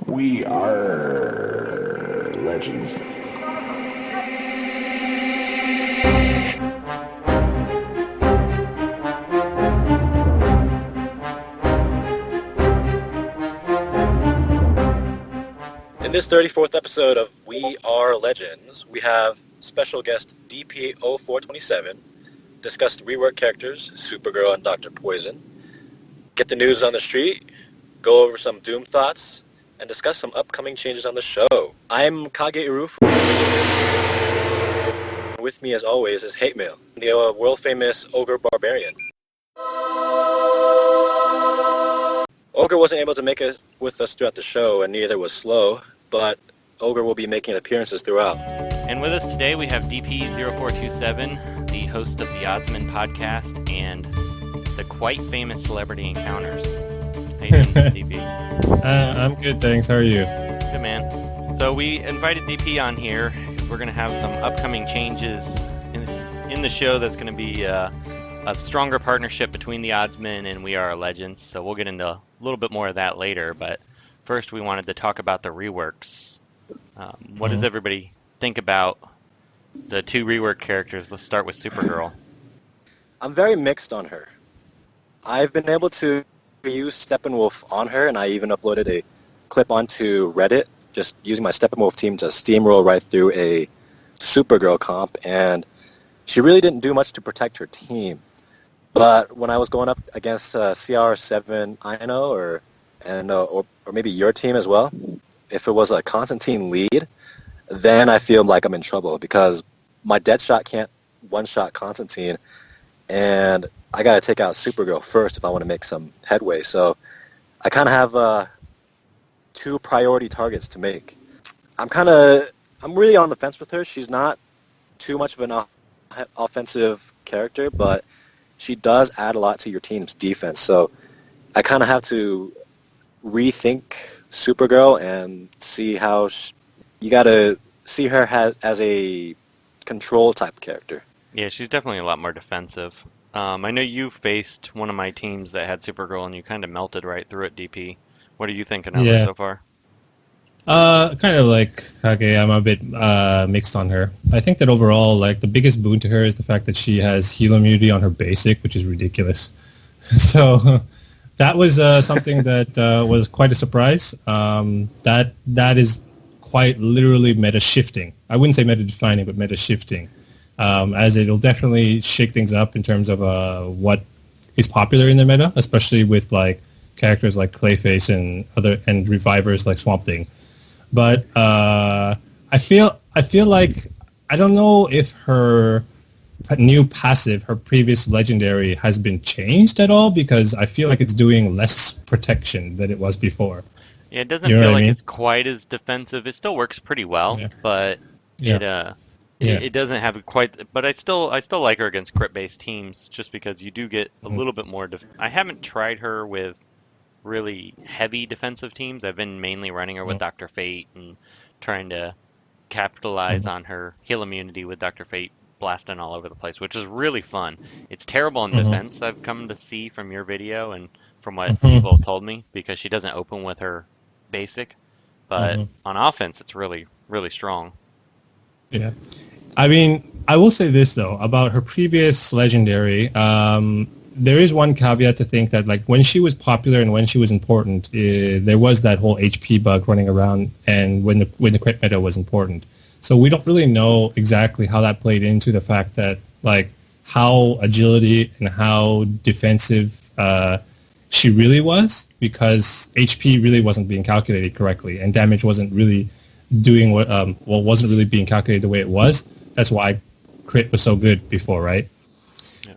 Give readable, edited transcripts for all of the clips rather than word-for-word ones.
We RRR Legends. In this 34th episode of We RRR Legends, we have special guest DP0427, discuss the rework characters, Supergirl and Dr. Poison, get the news on the street, go over some Doomthoughts, and discuss some upcoming changes on the show. I'm Kage Iruf. With me, as always, is Hate Mail, the world-famous Ogre Barbarian. Ogre wasn't able to make it with us throughout the show, and neither was Slow, but Ogre will be making appearances throughout. And with us today, we have DP0427, the host of the Oddsmen podcast and the quite famous Celebrity Encounters. How you doing, DP? I'm good, thanks. How are you? Good, man. So we invited DP on here because we're going to have some upcoming changes in the show that's going to be a stronger partnership between the Oddsmen and We RRR Legends. So we'll get into a little bit more of that later, but first we wanted to talk about the reworks. What does everybody think about the two rework characters? Let's start with Supergirl. I'm very mixed on her. I've been able to use Steppenwolf on her, and I even uploaded a clip onto Reddit, just using my Steppenwolf team to steamroll right through a Supergirl comp, and she really didn't do much to protect her team. But when I was going up against CR7 Ino, or maybe your team as well, if it was a Constantine lead, then I feel like I'm in trouble because my Deadshot can't one-shot Constantine, and I got to take out Supergirl first if I want to make some headway. So I kind of have two priority targets to make. I'm really on the fence with her. She's not too much of an offensive character, but she does add a lot to your team's defense. So I kind of have to rethink Supergirl and see how you got to see her as a control type character. Yeah, she's definitely a lot more defensive. I know you faced one of my teams that had Supergirl and you kind of melted right through it, DP. What are you thinking of her so far? Kind of like Kage, I'm a bit mixed on her. I think that overall, like, the biggest boon to her is the fact that she has heal immunity on her basic, which is ridiculous. So that was something that was quite a surprise. That is quite literally meta shifting. I wouldn't say meta defining, but meta shifting, as it'll definitely shake things up in terms of what is popular in the meta, especially with like characters like Clayface and revivers like Swamp Thing. But I feel like I don't know if her new passive, her previous legendary, has been changed at all, because I feel like it's doing less protection than it was before. Yeah, it doesn't feel like it's quite as defensive. It still works pretty well, but it doesn't have quite. But I still like her against crit-based teams, just because you do get a little bit more. I haven't tried her with really heavy defensive teams. I've been mainly running her with Dr. Fate and trying to capitalize on her heal immunity with Dr. Fate blasting all over the place, which is really fun. It's terrible in defense, I've come to see from your video and from what people have told me, because she doesn't open with her basic. But on offense, it's really, really strong. Yeah. I mean, I will say this, though, about her previous legendary. There is one caveat to think that, like, when she was popular and when she was important, there was that whole HP bug running around, and when the crit meta was important. So we don't really know exactly how that played into the fact that, like, how agility and how defensive she really was, because HP really wasn't being calculated correctly, and damage wasn't really doing wasn't really being calculated the way it was. That's why crit was so good before, right?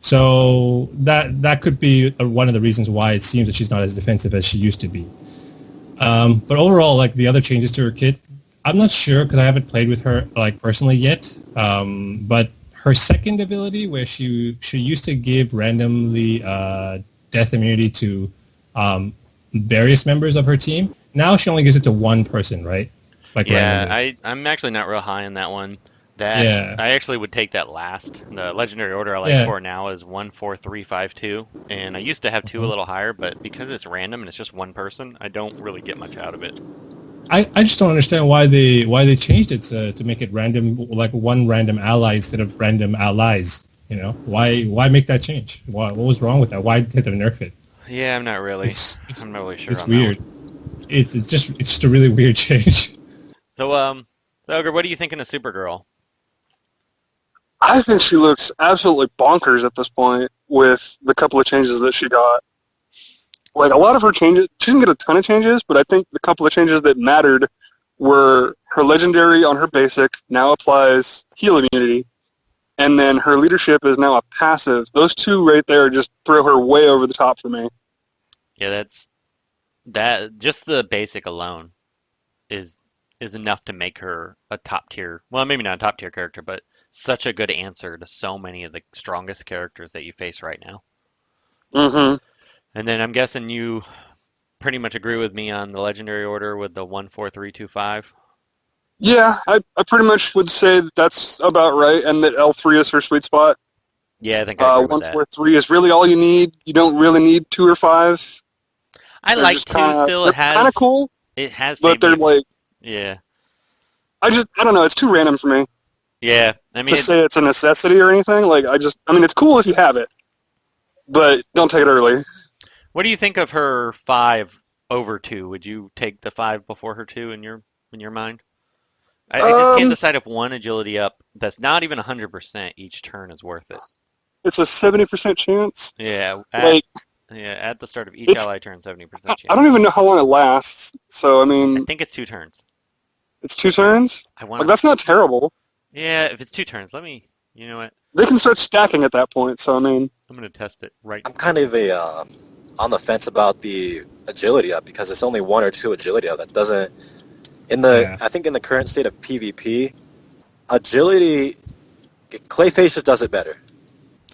So that could be one of the reasons why it seems that she's not as defensive as she used to be. But overall, like, the other changes to her kit, I'm not sure because I haven't played with her like personally yet. But her second ability, where she used to give randomly death immunity to various members of her team, now she only gives it to one person, right? Like, randomly. I'm actually not real high on that one. I actually would take that last. The legendary order I like for now is 14352, and I used to have two a little higher, but because it's random and it's just one person, I don't really get much out of it. I just don't understand why they changed it to make it random, like one random ally instead of random allies. You know, why make that change? What was wrong with that? Why did they nerf it? Yeah, I'm not really sure. It's weird. It's just a really weird change. So Ogre, what are you thinking of Supergirl? I think she looks absolutely bonkers at this point with the couple of changes that she got. Like, a lot of her changes, she didn't get a ton of changes, but I think the couple of changes that mattered were her legendary on her basic now applies heal immunity, and then her leadership is now a passive. Those two right there just throw her way over the top for me. Yeah, that just the basic alone is enough to make her a top tier, well, maybe not a top tier character, but such a good answer to so many of the strongest characters that you face right now. Mm-hmm. And then I'm guessing you pretty much agree with me on the legendary order with the 14325. Yeah, I pretty much would say that that's about right, and that L3 is her sweet spot. Yeah, I think I agree with that. 143 is really all you need. You don't really need 2 or 5. I like 2 still. It has kind of cool. It has, but they're like, yeah. I don't know. It's too random for me. Yeah, I mean, to say it's a necessity or anything. Like, I mean, it's cool if you have it, but don't take it early. What do you think of her 5 over 2? Would you take the 5 before her 2 in your mind? I just can't decide if one agility up that's not even 100% each turn is worth it. It's a 70% chance. Yeah, at the start of each ally turn, 70% chance. I don't even know how long it lasts. So I mean, I think it's 2 turns. It's 2 turns. That's not terrible. Yeah, if it's 2 turns, you know what? They can start stacking at that point. So I mean, I'm gonna test it right. I'm kind of on the fence about the agility up because it's only 1 or 2 agility up. That doesn't I think in the current state of PvP, agility, Clayface just does it better,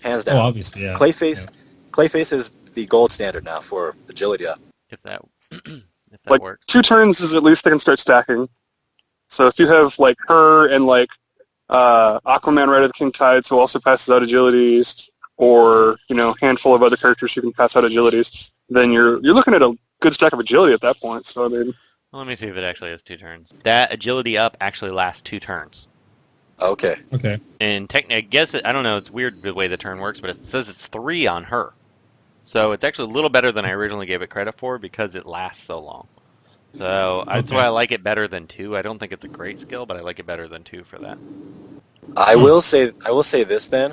hands down. Oh, obviously, yeah. Clayface is the gold standard now for agility up. If that like, works. 2 turns is at least they can start stacking. So if you have like her and like Aquaman right of the King Tides who also passes out agilities, or handful of other characters who can pass out agilities, then you're looking at a good stack of agility at that point. So I mean, well, let me see if it actually has 2 turns. That agility up actually lasts 2 turns. Okay. And I guess I don't know. It's weird the way the turn works, but it says it's 3 on her. So it's actually a little better than I originally gave it credit for because it lasts so long. So that's why I like it better than 2. I don't think it's a great skill, but I like it better than 2 for that. I will say this then.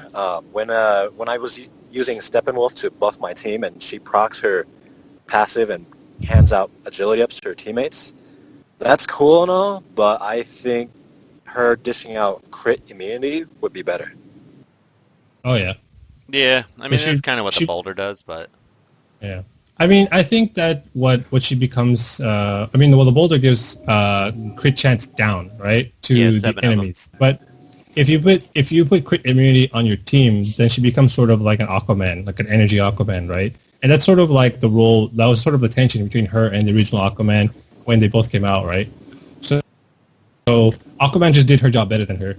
When I was using Steppenwolf to buff my team, and she procs her passive and hands out agility ups to her teammates, that's cool and all, but I think her dishing out crit immunity would be better. Oh yeah. Yeah, I mean that's kind of what the boulder does, but yeah. I mean, I think that what she becomes, the boulder gives crit chance down, right, to the enemies. But if you put crit immunity on your team, then she becomes sort of like an Aquaman, like an energy Aquaman, right? And that's sort of like the role, that was sort of the tension between her and the original Aquaman when they both came out, right? So Aquaman just did her job better than her.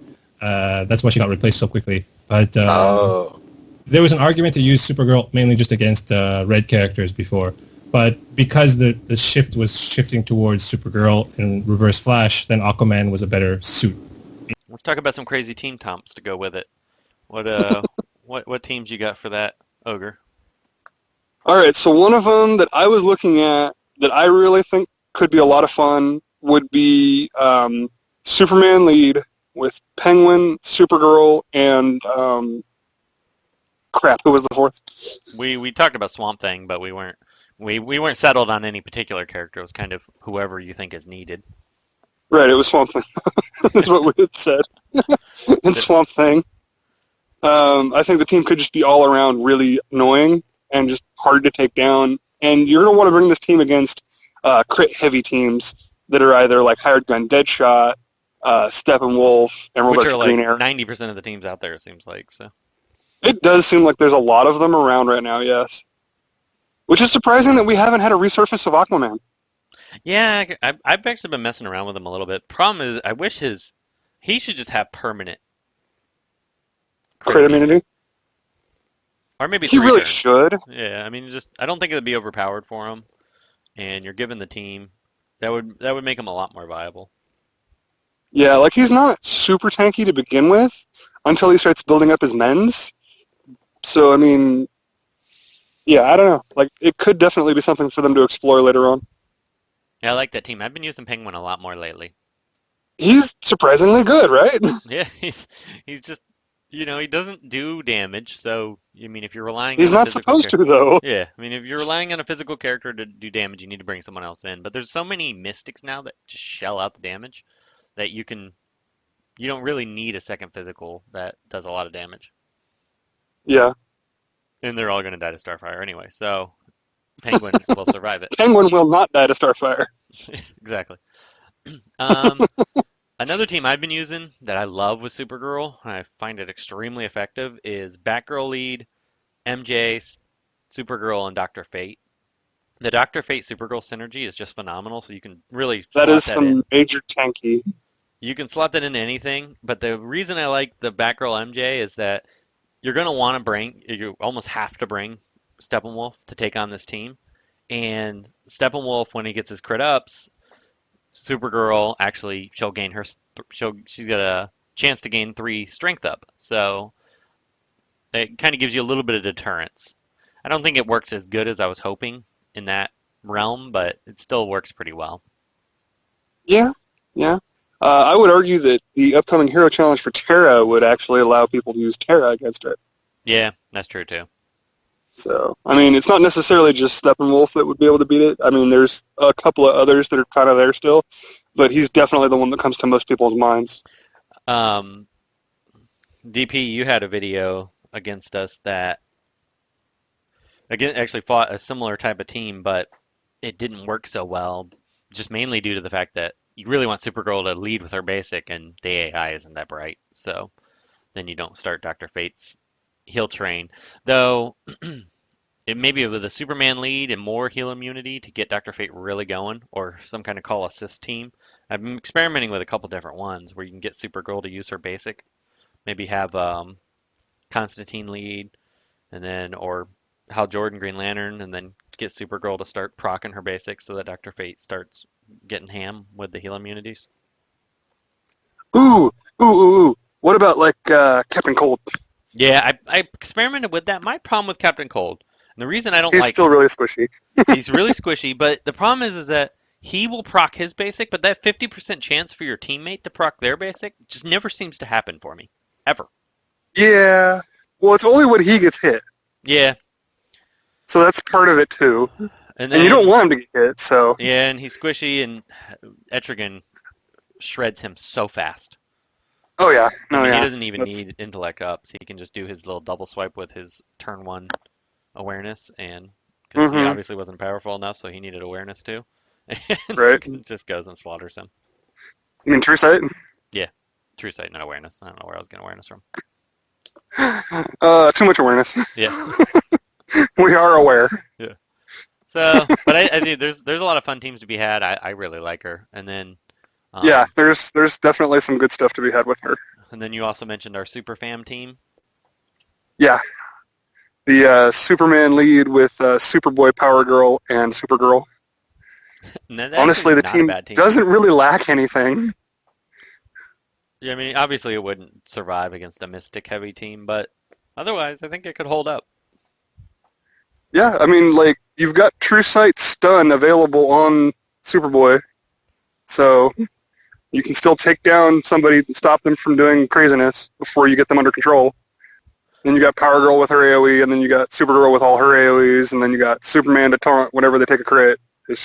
That's why she got replaced so quickly. But there was an argument to use Supergirl mainly just against red characters before. But because the shift was shifting towards Supergirl and Reverse Flash, then Aquaman was a better suit. Let's talk about some crazy team comps to go with it. What teams you got for that, Ogre? All right, so one of them that I was looking at that I really think could be a lot of fun would be Superman lead with Penguin, Supergirl, and who was the 4th? We talked about Swamp Thing, but we weren't settled on any particular character. It was kind of whoever you think is needed. Right, it was Swamp Thing. That's what we had said. And Swamp Thing. I think the team could just be all around really annoying and just hard to take down. And you're going to want to bring this team against crit-heavy teams that are either like Hired Gun Deadshot, Steppenwolf, Emerald Archer Green Arrow. 90% of the teams out there, it seems like. So it does seem like there's a lot of them around right now, yes. Which is surprising that we haven't had a resurface of Aquaman. Yeah, I've actually been messing around with him a little bit. Problem is, I wish he should just have permanent crit immunity. Or maybe he really turns. Should. Yeah, I mean, I don't think it would be overpowered for him. And you're giving the team That would make him a lot more viable. Yeah, like he's not super tanky to begin with until he starts building up his mens. So, I mean, yeah, I don't know. Like, it could definitely be something for them to explore later on. Yeah, I like that team. I've been using Penguin a lot more lately. He's surprisingly good, right? Yeah, he's just, he doesn't do damage. So, I mean, if you're relying He's on a not physical supposed to, though. Yeah, I mean, if you're relying on a physical character to do damage, you need to bring someone else in. But there's so many mystics now that just shell out the damage that you don't really need a second physical that does a lot of damage. Yeah. And they're all going to die to Starfire anyway, so Penguin will survive it. Penguin will not die to Starfire. Exactly. Another team I've been using that I love with Supergirl, and I find it extremely effective, is Batgirl lead, MJ, Supergirl, and Dr. Fate. The Dr. Fate Supergirl synergy is just phenomenal, so you can really That is some in. major tanky. You can slot that into anything, but the reason I like the Batgirl MJ is that you're going to want to you almost have to bring Steppenwolf to take on this team. And Steppenwolf, when he gets his crit ups, Supergirl actually she's got a chance to gain 3 strength up. So it kind of gives you a little bit of deterrence. I don't think it works as good as I was hoping in that realm, but it still works pretty well. Yeah. I would argue that the upcoming Hero Challenge for Terra would actually allow people to use Terra against it. Yeah, that's true too. So, I mean, it's not necessarily just Steppenwolf that would be able to beat it. I mean, there's a couple of others that are kind of there still, but he's definitely the one that comes to most people's minds. DP, you had a video against us that actually fought a similar type of team, but it didn't work so well, just mainly due to the fact that you really want Supergirl to lead with her basic, and the AI isn't that bright, so then you don't start Dr. Fate's heal train. Though, it maybe with a Superman lead and more heal immunity to get Dr. Fate really going, or some kind of call assist team. I've been experimenting with a couple different ones where you can get Supergirl to use her basic. Maybe have Constantine lead, and then, or Hal Jordan Green Lantern, and then get Supergirl to start proccing her basic so that Dr. Fate starts getting ham with the heal immunities. Ooh. What about, like, Captain Cold? Yeah, I experimented with that. My problem with Captain Cold, and the reason I don't He's still really squishy. He's really squishy, but the problem is that he will proc his basic, but that 50% chance for your teammate to proc their basic just never seems to happen for me. Ever. Yeah. Well, it's only when he gets hit. Yeah. So that's part of it, too. And you don't want him to get hit, so... Yeah, and he's squishy, and Etrigan shreds him so fast. Oh, yeah. He doesn't even need intellect up, so he can just do his little double swipe with his turn 1 awareness, and because he obviously wasn't powerful enough, so he needed awareness too. And right. just goes and slaughters him. You mean True Sight? Yeah. True Sight, not awareness. I don't know where I was getting awareness from. Too much awareness. Yeah. We are aware. Yeah. So, but I think there's a lot of fun teams to be had. I really like her. And then... yeah, there's definitely some good stuff to be had with her. And then you also mentioned our Super Fam team. Yeah. The Superman lead with Superboy, Power Girl, and Supergirl. Honestly, the team doesn't really lack anything. Yeah, I mean, obviously it wouldn't survive against a Mystic-heavy team, but otherwise, I think it could hold up. Yeah, I mean, like, you've got True Sight Stun available on Superboy, so you can still take down somebody and stop them from doing craziness before you get them under control. Then you got Power Girl with her AoE, and then you got Supergirl with all her AoEs, and then you got Superman to taunt whenever they take a crit. It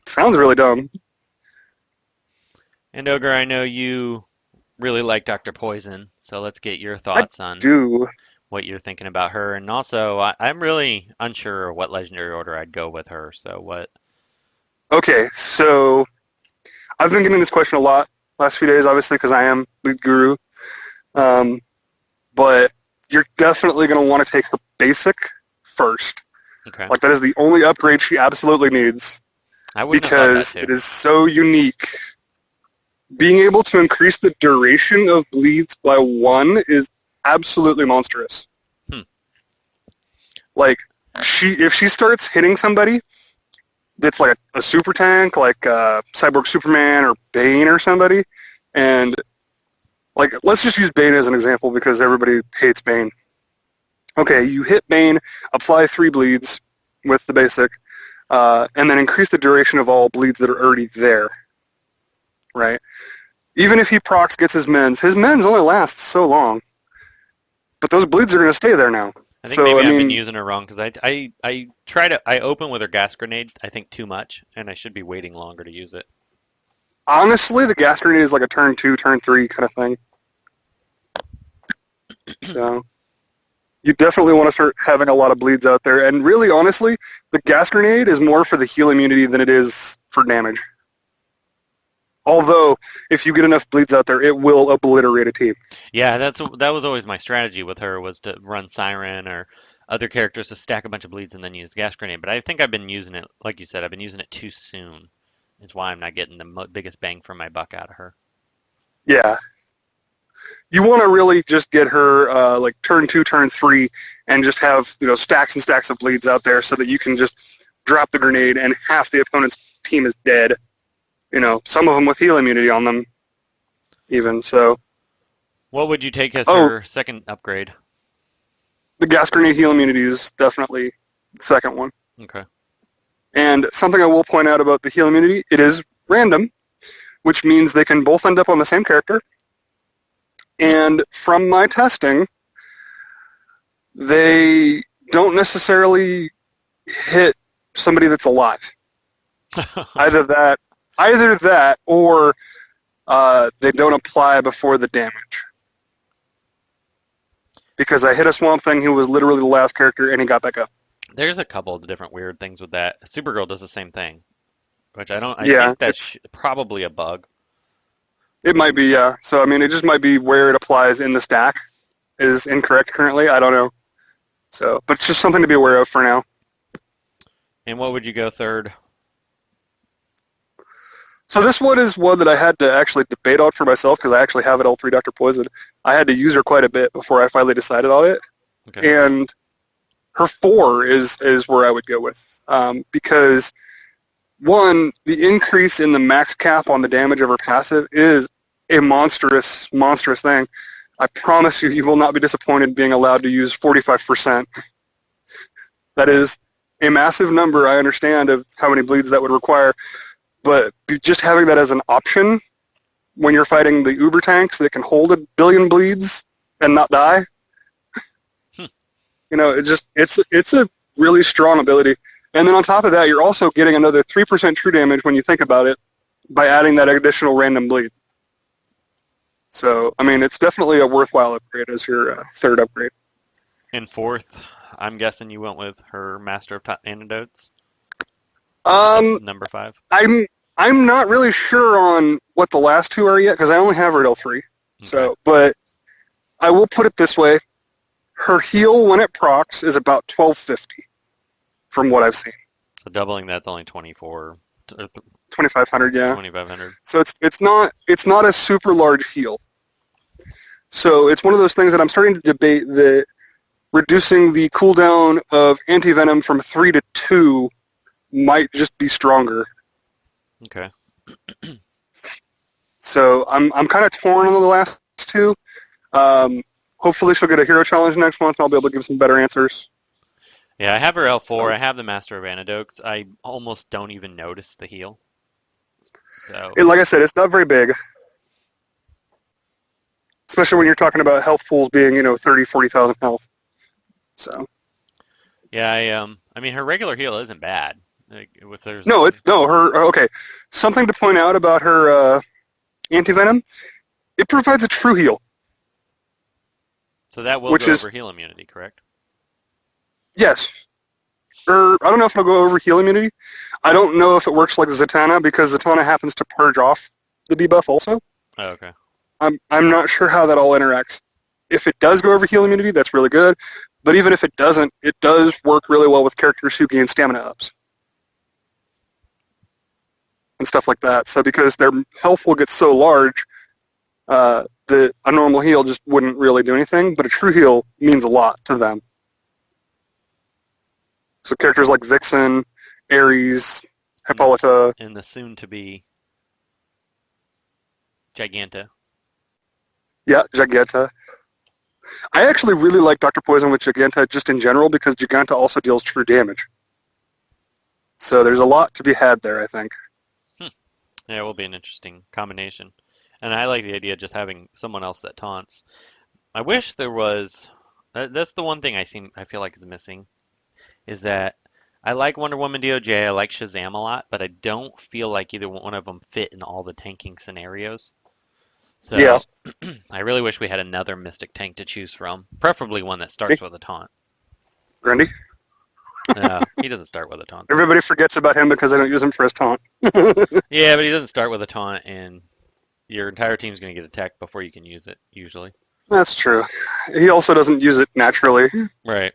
sounds really dumb. And Ogre, I know you really like Dr. Poison, so let's get your thoughts on what you're thinking about her. And also, I'm really unsure what Legendary Order I'd go with her, so what... Okay, so I've been getting this question a lot last few days, obviously, because I am lead guru. But you're definitely going to want to take her basic first. Okay. Like, that is the only upgrade she absolutely needs. I wouldn't have thought that too. It is so unique. Being able to increase the duration of bleeds by 1 is absolutely monstrous. Like, if she starts hitting somebody that's like a super tank, like Cyborg Superman or Bane or somebody, and like let's just use Bane as an example because everybody hates Bane. Okay, you hit Bane, apply 3 bleeds with the basic, and then increase the duration of all bleeds that are already there, right? Even if he procs, gets his mends only last so long, but those bleeds are going to stay there now. I think maybe I've been using her wrong because I open with her gas grenade, I think, too much, and I should be waiting longer to use it. Honestly, the gas grenade is like a turn 2, turn 3 kind of thing. So you definitely want to start having a lot of bleeds out there. And really, honestly, the gas grenade is more for the heal immunity than it is for damage. Although, if you get enough bleeds out there, it will obliterate a team. Yeah, that was always my strategy with her, was to run Siren or other characters to stack a bunch of bleeds and then use the gas grenade. But I think I've been using it, like you said, I've been using it too soon. Is why I'm not getting the biggest bang for my buck out of her. Yeah. You want to really just get her like turn 2, turn 3, and just have stacks and stacks of bleeds out there so that you can just drop the grenade and half the opponent's team is dead. Some of them with heal immunity on them, even. So, what would you take as her second upgrade? The gas grenade heal immunity is definitely the second one. Okay. And something I will point out about the heal immunity, it is random, which means they can both end up on the same character. And from my testing, they don't necessarily hit somebody that's alive. Either that, or they don't apply before the damage. Because I hit a Swamp Thing who was literally the last character, and he got back up. There's a couple of different weird things with that. Supergirl does the same thing, which I think that's probably a bug. It might be, yeah. So, it just might be where it applies in the stack is incorrect currently. I don't know. So, but it's just something to be aware of for now. And what would you go third? So this one is one that I had to actually debate on for myself because I actually have it L3 Dr. Poison. I had to use her quite a bit before I finally decided on it. Okay. And her 4 is where I would go with. Because, one, the increase in the max cap on the damage of her passive is a monstrous, monstrous thing. I promise you, you will not be disappointed being allowed to use 45%. That is a massive number, I understand, of how many bleeds that would require. But just having that as an option when you're fighting the Uber tanks that can hold 1 billion bleeds and not die, it's a really strong ability. And then on top of that, you're also getting another 3% true damage when you think about it by adding that additional random bleed. So, it's definitely a worthwhile upgrade as your third upgrade. And fourth, I'm guessing you went with her Master of Antidotes? Number 5? I'm not really sure on what the last 2 are yet because I only have her at L3. Okay. So, but I will put it this way: her heal when it procs is about 1250, from what I've seen. So doubling that's only 2,500, yeah. 2,500. So it's not a super large heal. So it's one of those things that I'm starting to debate that reducing the cooldown of anti-venom from 3 to 2 might just be stronger. Okay. So I'm kind of torn on the last 2. Hopefully she'll get a hero challenge next month and I'll be able to give some better answers. Yeah, I have her L4. So, I have the Master of Antidotes. I almost don't even notice the heal. So, like I said, it's not very big. Especially when you're talking about health pools being, 30, 40,000 health. So. Yeah, her regular heal isn't bad. Okay. Something to point out about her anti-venom, it provides a true heal. So that will go over heal immunity, correct? Yes. I don't know if it'll go over heal immunity. I don't know if it works like Zatanna because Zatanna happens to purge off the debuff also. Oh, okay. I'm not sure how that all interacts. If it does go over heal immunity, that's really good. But even if it doesn't, it does work really well with characters who gain stamina ups. And stuff like that. So because their health will get so large that a normal heal just wouldn't really do anything, but a true heal means a lot to them. So characters like Vixen, Ares, Hippolyta. And the soon-to-be Giganta. Yeah, Giganta. I actually really like Dr. Poison with Giganta just in general because Giganta also deals true damage. So there's a lot to be had there, I think. Yeah, it will be an interesting combination. And I like the idea of just having someone else that taunts. I wish there was... That's the one thing I feel like is missing, is that I like Wonder Woman DOJ, I like Shazam a lot, but I don't feel like either one of them fit in all the tanking scenarios. So Yeah. I really wish we had another Mystic tank to choose from, preferably one that starts with a taunt. Randy? No, he doesn't start with a taunt. Everybody forgets about him because they don't use him for his taunt. Yeah, but he doesn't start with a taunt, and your entire team's going to get attacked before you can use it, usually. That's true. He also doesn't use it naturally. Right.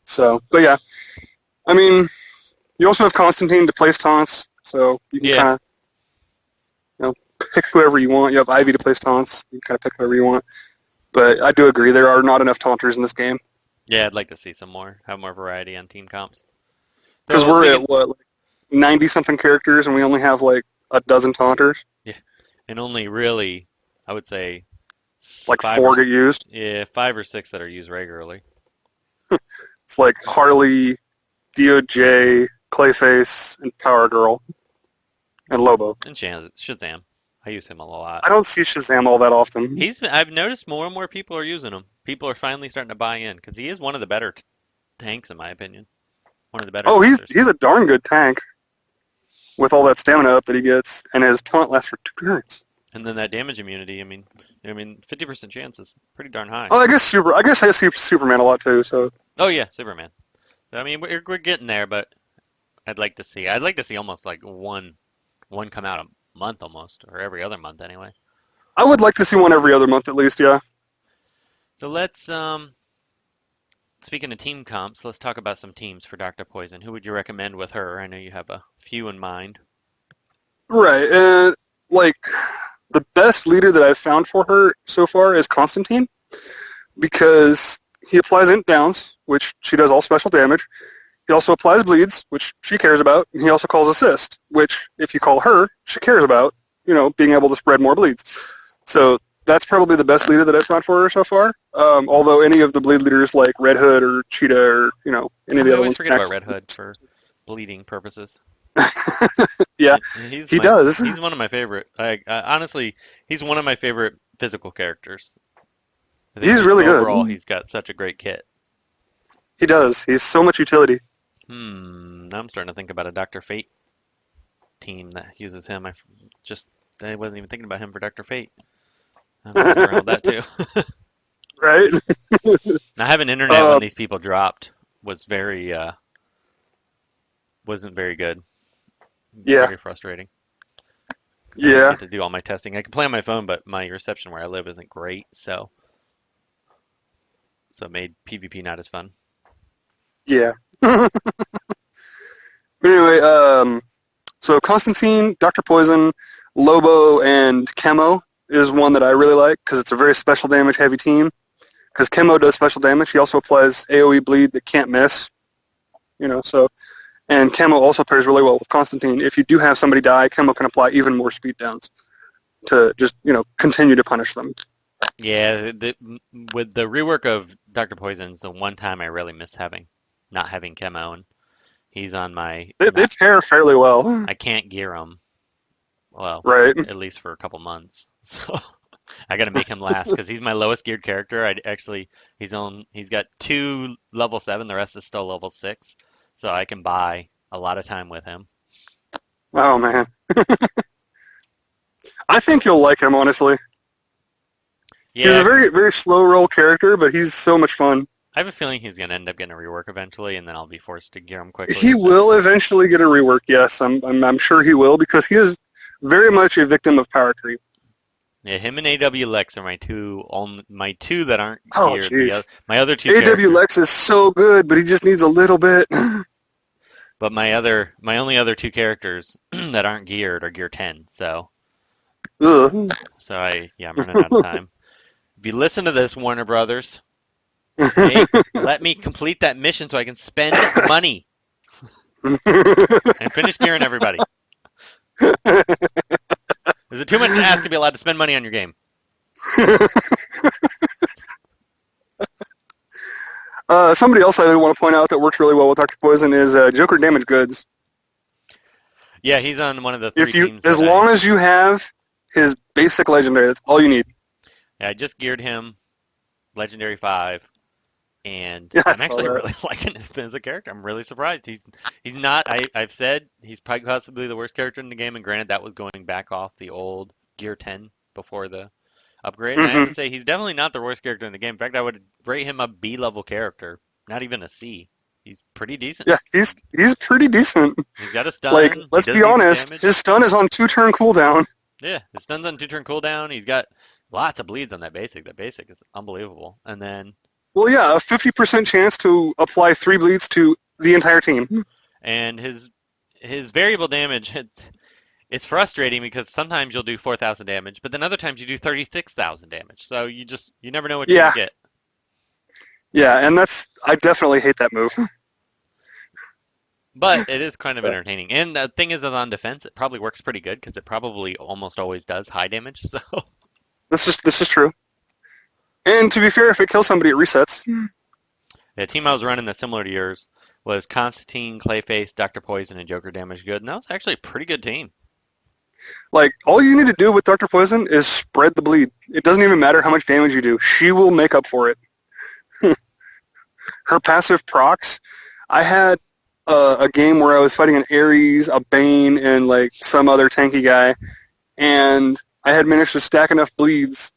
So, but yeah. I mean, you also have Constantine to place taunts, so you can kind of, pick whoever you want. You have Ivy to place taunts. You can kind of pick whoever you want. But I do agree, there are not enough taunters in this game. Yeah, I'd like to see have more variety on team comps. Because we're at, what, 90-something characters, and we only have, like, a dozen taunters? Yeah, and only really, I would say... Like 4 get used? Yeah, 5 or 6 that are used regularly. It's like Harley, DOJ, Clayface, and Power Girl, and Lobo. And Shazam. I use him a lot. I don't see Shazam all that often. I've noticed more and more people are using him. People are finally starting to buy in, because he is one of the better tanks, in my opinion. One of the better taunters. He's a darn good tank with all that stamina up that he gets, and his taunt lasts for 2 turns. And then that damage immunity, I mean, 50% chance is pretty darn high. Oh, I guess I see Superman a lot too. So. Oh yeah, Superman. So, I mean, we're getting there, but I'd like to see almost like one come out a month almost, or every other month anyway. I would like to see one every other month at least, yeah. So let's speaking of team comps, let's talk about some teams for Dr. Poison. Who would you recommend with her? I know you have a few in mind. Right, like the best leader that I've found for her so far is Constantine, because he applies int downs, which she does all special damage. He also applies bleeds, which she cares about, and he also calls assist, which if you call her, she cares about, being able to spread more bleeds. So that's probably the best leader that I've found for her so far. Although any of the bleed leaders like Red Hood or Cheetah or, any of the other ones. I forget about Red Hood for bleeding purposes. Yeah, he does. He's one of my favorite. Honestly, he's one of my favorite physical characters. He's really good. Overall, he's got such a great kit. He does. He's so much utility. Now I'm starting to think about a Dr. Fate team that uses him. I wasn't even thinking about him for Dr. Fate. I'm around that too. Right? Now, having internet when these people dropped was wasn't very good. Yeah. Very frustrating. Yeah. I get to do all my testing. I can play on my phone, but my reception where I live isn't great, so it made PvP not as fun. Yeah. Anyway, so Constantine, Dr. Poison, Lobo, and Chemo is one that I really like because it's a very special damage heavy team. Because Chemo does special damage. He also applies AoE bleed that can't miss. And Chemo also pairs really well with Constantine. If you do have somebody die, Chemo can apply even more speed downs to just, continue to punish them. Yeah, with the rework of Dr. Poison's the one time I really miss not having Chemo, and he's on my... They pair fairly well. I can't gear him. Well, right. At least for a couple months. So I got to make him last because he's my lowest geared character. He's got 2 level 7, the rest is still level 6. So I can buy a lot of time with him. Oh, man. I think you'll like him, honestly. Yeah. He's a very, very slow roll character, but he's so much fun. I have a feeling he's going to end up getting a rework eventually, and then I'll be forced to gear him quickly. He will eventually get a rework, yes. I'm sure he will, because he is very much a victim of power creep. Yeah, him and AW Lex are my two that aren't geared. Jeez. My other 2 AW Lex is so good, but he just needs a little bit. But my only other 2 characters that aren't geared are gear 10, so... Ugh. So I'm running out of time. If you listen to this, Warner Brothers, hey, let me complete that mission so I can spend money. And finish gearing everybody. Is it too much to ask to be allowed to spend money on your game? Somebody else I want to point out that works really well with Dr. Poison is Joker Damage Goods. Yeah, he's on one of the three teams. As long as you have his basic legendary, that's all you need. Yeah, I just geared him Legendary 5, and Yeah, I'm actually really liking him as a character. I'm really surprised. He's not, I've said, he's probably possibly the worst character in the game, and granted that was going back off the old Gear 10 before the upgrade. And I have to say, he's definitely not the worst character in the game. In fact, I would rate him a B-level character, not even a C. He's pretty decent. Yeah, he's pretty decent. He's got a stun. Like, let's be honest, his stun is on 2-turn cooldown. Yeah, his stun's on 2-turn cooldown. He's got lots of bleeds on that basic. That basic is unbelievable. And then... Well, yeah, a 50% chance to apply 3 bleeds to the entire team. And his variable damage, it's frustrating because sometimes you'll do 4,000 damage, but then other times you do 36,000 damage. So you never know what you're going to get. Yeah, and I definitely hate that move. But it is kind of entertaining. And the thing is, on defense, it probably works pretty good because it probably almost always does high damage. So this is true. And to be fair, if it kills somebody, it resets. The team I was running that's similar to yours was Constantine, Clayface, Dr. Poison, and Joker Damage Good. And that was actually a pretty good team. Like, all you need to do with Dr. Poison is spread the bleed. It doesn't even matter how much damage you do. She will make up for it. Her passive procs, I had a game where I was fighting an Ares, a Bane, and like some other tanky guy, and I had managed to stack enough bleeds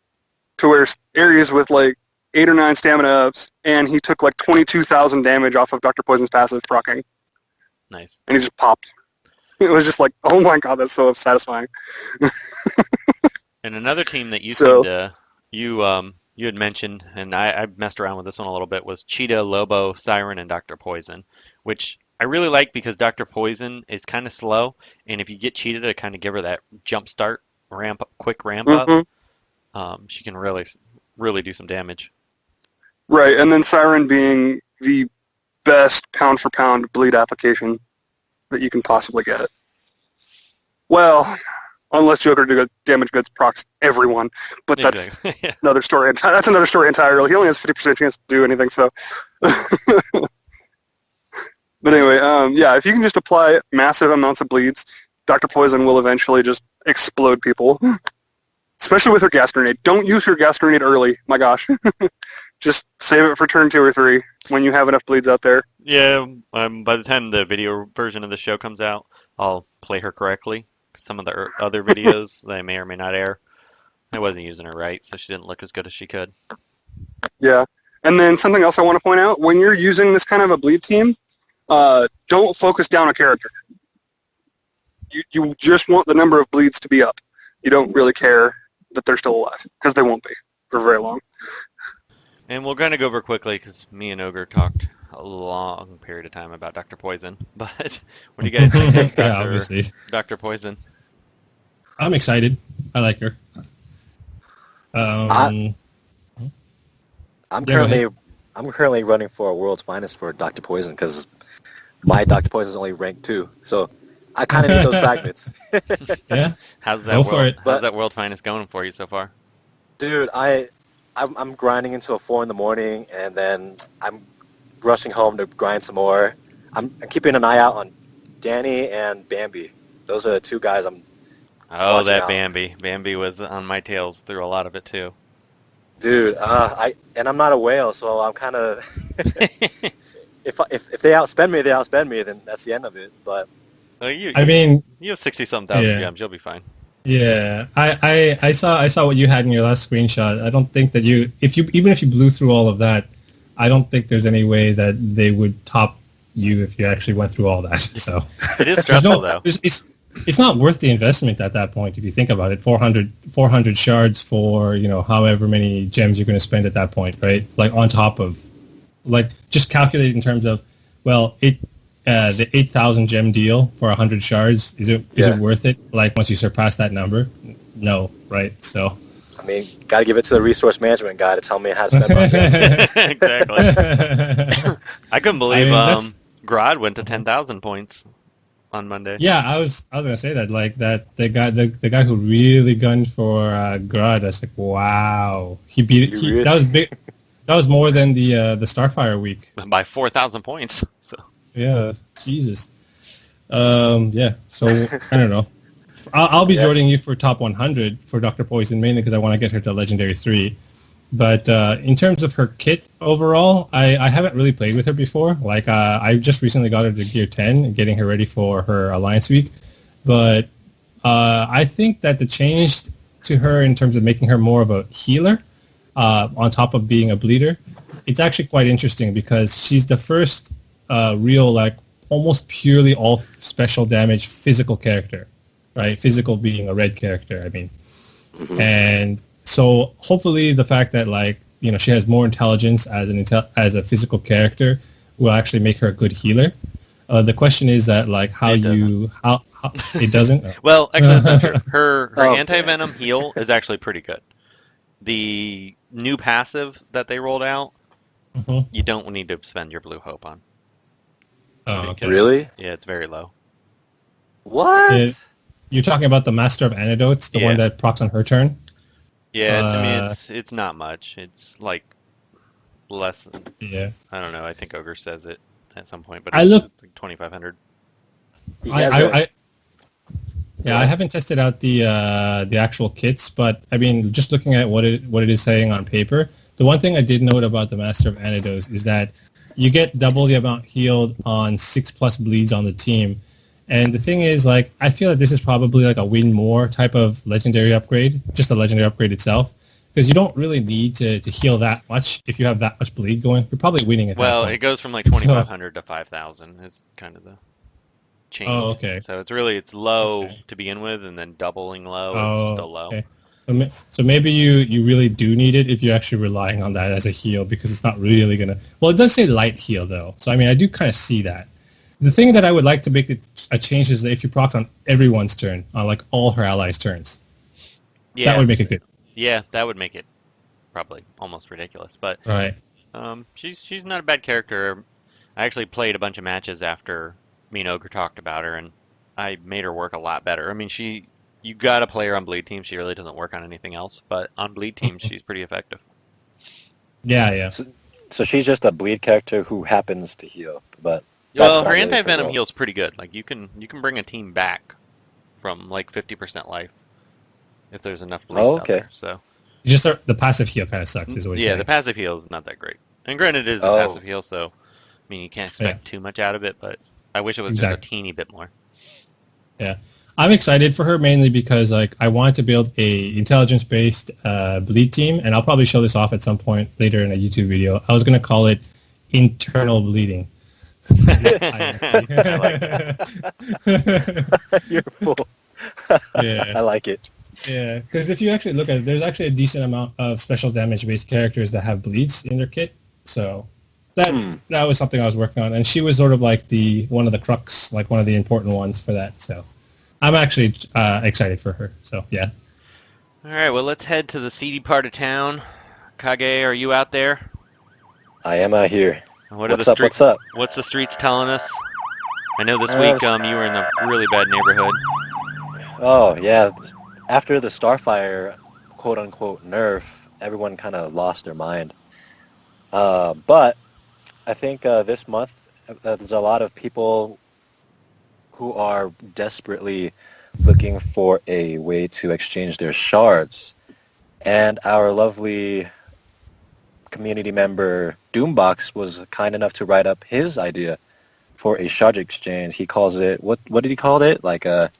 to where Ares with like 8 or 9 stamina ups, and he took like 22,000 damage off of Dr. Poison's passive proccing. Nice. And he just popped. It was just like, oh my god, that's so satisfying. And another team that you you had mentioned, and I messed around with this one a little bit, was Cheetah, Lobo, Siren, and Dr. Poison, which I really like because Dr. Poison is kind of slow, and if you get Cheetah to kind of give her that jump start, quick ramp up, she can really do some damage. Right, and then Siren being the best pound-for-pound bleed application that you can possibly get. Well, unless Joker Damage Goods procs everyone, but that's another story. That's another story entirely. He only has 50% chance to do anything, so... But anyway, yeah, if you can just apply massive amounts of bleeds, Dr. Poison will eventually just explode people. Especially with her gas grenade. Don't use her gas grenade early, my gosh. Just save it for turn 2 or 3 when you have enough bleeds out there. Yeah, by the time the video version of the show comes out, I'll play her correctly. Some of the other videos they may or may not air, I wasn't using her right, so she didn't look as good as she could. Yeah, and then something else I want to point out, when you're using this kind of a bleed team, don't focus down a character. You just want the number of bleeds to be up. You don't really care that they're still alive, because they won't be for very long. And we're going to go over quickly, because me and Ogre talked a long period of time about Dr. Poison. But what do you guys think of obviously. Dr. Poison? I'm excited. I like her. I'm currently running for a World's Finest for Dr. Poison, because my Dr. Poison is only rank 2. So I kind of need those fragments. Yeah. How's that World Finest going for you so far? Dude, I'm grinding into a 4 in the morning, and then I'm rushing home to grind some more. I'm keeping an eye out on Danny and Bambi. Those are the 2 guys I'm watching out. Bambi. Bambi was on my tails through a lot of it too. Dude, I'm not a whale, so I'm kind of... if they outspend me, then that's the end of it. But you have 60-something thousand gems. You'll be fine. Yeah, I saw what you had in your last screenshot. I don't think that even if you blew through all of that, I don't think there's any way that they would top you if you actually went through all that. So it is stressful though. It's not worth the investment at that point if you think about it. 400 shards for however many gems you're going to spend at that point, right? Like on top of, like just calculate in terms of, well, the 8,000 gem deal for 100 shards, is it worth it? Like once you surpass that number, no, right? So, I mean, got to give it to the resource management guy to tell me how to spend my gems. Exactly. I couldn't believe Grodd went to 10,000 points on Monday. Yeah, I was gonna say that, like, that the guy who really gunned for Grodd. I was like, wow, he beat it. That was big. That was more than the Starfire week by 4,000 points. So yeah, Jesus. Yeah. So I don't know. I'll be joining you for top 100 for Dr. Poison, mainly because I want to get her to Legendary 3. But in terms of her kit overall, I haven't really played with her before. Like, I just recently got her to Gear 10, getting her ready for her Alliance Week. But I think that the change to her in terms of making her more of a healer, on top of being a bleeder, it's actually quite interesting because she's the first real, like, almost purely all special damage physical character, right? Physical being a red character, I mean. Mm-hmm. And so hopefully the fact that, like, you know, she has more intelligence as a physical character will actually make her a good healer. The question is that, like, how it doesn't? Well, actually, that's not true. Her anti-venom heal is actually pretty good. The new passive that they rolled out, you don't need to spend your blue hope on. Oh, okay. Really? Yeah, it's very low. What? You're talking about the Master of Antidotes, the one that procs on her turn? Yeah, I mean, it's not much. It's like less. Yeah. I don't know. I think Ogre says it at some point, but it's like 2,500. I haven't tested out the actual kits, but I mean, just looking at what it is saying on paper, the one thing I did note about the Master of Antidotes is that you get double the amount healed on 6+ bleeds on the team. And the thing is, like, I feel that this is probably like a win more type of legendary upgrade, just the legendary upgrade itself, because you don't really need to heal that much if you have that much bleed going. You're probably winning at that point. Well, it goes from like 2,500 to 5,000 is kind of the change. Oh, okay. So it's low to begin with, and then doubling low is still low. Okay. So maybe you really do need it if you're actually relying on that as a heal, because it's not really going to... Well, it does say light heal, though. So, I mean, I do kind of see that. The thing that I would like to make a change is that if you proc on everyone's turn, on like all her allies' turns, that would make it good. Yeah, that would make it probably almost ridiculous. But right. She's not a bad character. I actually played a bunch of matches after me and Ogre talked about her, and I made her work a lot better. I mean, you got to play her on bleed teams. She really doesn't work on anything else, but on bleed teams, she's pretty effective. Yeah. So she's just a bleed character who happens to heal, but. Well, her anti-venom heal's pretty good. Like, you can bring a team back from like 50% life if there's enough bleeds out there. So just the passive heal kind of sucks, is what you're saying. The passive heal is not that great. And granted, it is a passive heal, so I mean, you can't expect too much out of it. But I wish it was just a teeny bit more. Yeah, I'm excited for her mainly because, like, I want to build a intelligence-based bleed team, and I'll probably show this off at some point later in a YouTube video. I was going to call it internal bleeding. I like that. You're a fool. Yeah, I like it. Yeah, because if you actually look at it, there's actually a decent amount of special damage-based characters that have bleeds in their kit. So that was something I was working on, and she was sort of like one of the crux, like one of the important ones for that. So I'm actually excited for her. So yeah. All right, well, let's head to the seedy part of town. Kage, are you out there? I am out here. What's up? What's the streets telling us? I know this week you were in a really bad neighborhood. Oh, yeah. After the Starfire quote-unquote nerf, everyone kind of lost their mind. But I think this month there's a lot of people who are desperately looking for a way to exchange their shards. And our lovely community member Doombox was kind enough to write up his idea for a shard exchange. He calls it, what did he call it? Like a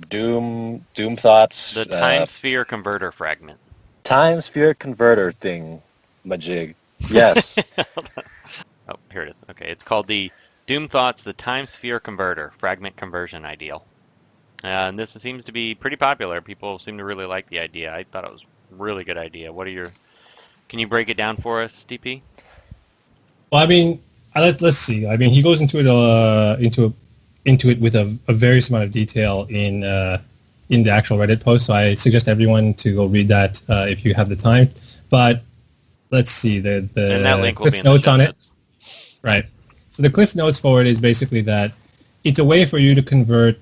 Doomthoughts. The time sphere converter fragment. Time sphere converter thing, majig. Yes. Oh, here it is. Okay, it's called the Doomthoughts, the time sphere converter fragment conversion ideal. And this seems to be pretty popular. People seem to really like the idea. I thought it was a really good idea. Can you break it down for us, DP? Well, I mean, let's see. I mean, he goes into it with a various amount of detail in the actual Reddit post. So I suggest everyone to go read that if you have the time. But let's see, the and that link will be in notes the on notes. it. Right. So the cliff notes for it is basically that it's a way for you to convert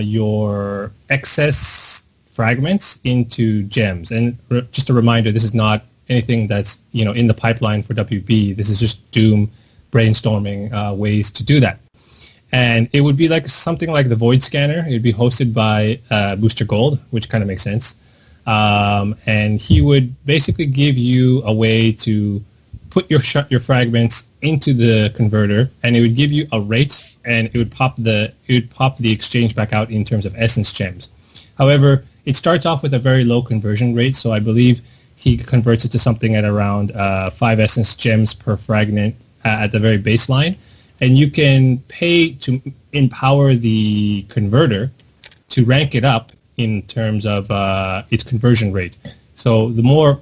your excess fragments into gems. And just a reminder, this is not anything that's in the pipeline for WB. This is just Doom brainstorming ways to do that. And it would be like something like the Void Scanner. It would be hosted by Booster Gold, which kind of makes sense. And he would basically give you a way to put your fragments into the converter, and it would give you a rate, and it would pop the exchange back out in terms of essence gems. However, it starts off with a very low conversion rate, so I believe he converts it to something at around 5 essence gems per fragment at the very baseline. And you can pay to empower the converter to rank it up in terms of its conversion rate. So the more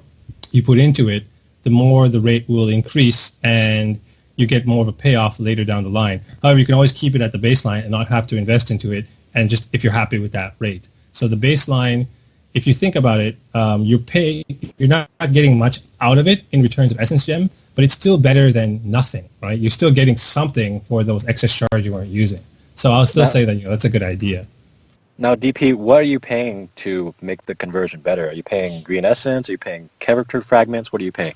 you put into it, the more the rate will increase, and you get more of a payoff later down the line. However, you can always keep it at the baseline and not have to invest into it, and just if you're happy with that rate. So the baseline, if you think about it, you're not getting much out of it in returns of essence gem, but it's still better than nothing, right? You're still getting something for those excess shards you weren't using. So I'll still say that that's a good idea. Now, DP, what are you paying to make the conversion better? Are you paying green essence? Are you paying character fragments? What are you paying?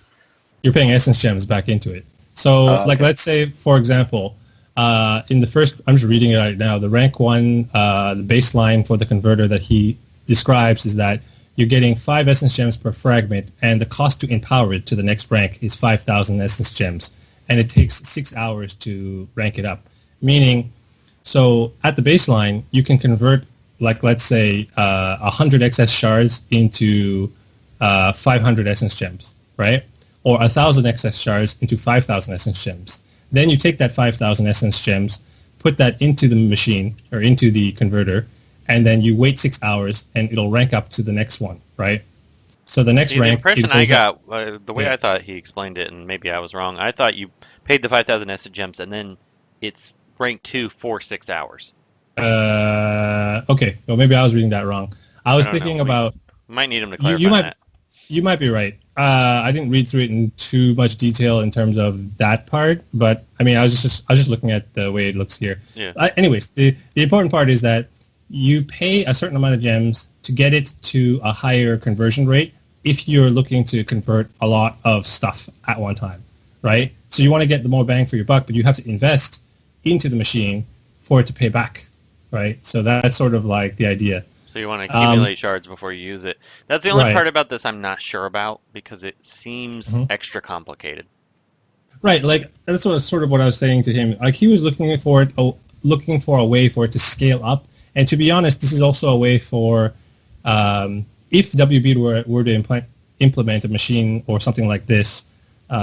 You're paying essence gems back into it. So, like, let's say, for example, in the first, I'm just reading it right now, the rank 1, the baseline for the converter that he describes is that you're getting 5 essence gems per fragment, and the cost to empower it to the next rank is 5,000 essence gems, and it takes 6 hours to rank it up. Meaning, so at the baseline, you can convert, like, let's say, 100 excess shards into 500 essence gems, right? Or 1,000 excess shards into 5,000 essence gems. Then you take that 5,000 essence gems, put that into the machine, or into the converter, and then you wait 6 hours, and it'll rank up to the next one, right? So the next rank... The impression I got, the way I thought he explained it, and maybe I was wrong, I thought you paid the 5,000 essence gems, and then it's rank 2 for 6 hours. Okay, well, maybe I was reading that wrong. I was thinking about... We might need him to clarify that. You might be right. I didn't read through it in too much detail in terms of that part, but I mean, I was just looking at the way it looks here. Yeah. Anyways, the important part is that you pay a certain amount of gems to get it to a higher conversion rate if you're looking to convert a lot of stuff at one time, right? So you want to get the more bang for your buck, but you have to invest into the machine for it to pay back, right? So that's sort of like the idea. So you want to accumulate shards before you use it. That's the only part about this I'm not sure about, because it seems extra complicated. Right, like that's sort of what I was saying to him. Like he was looking for a way for it to scale up. And to be honest, this is also a way for if WB were to implement a machine or something like this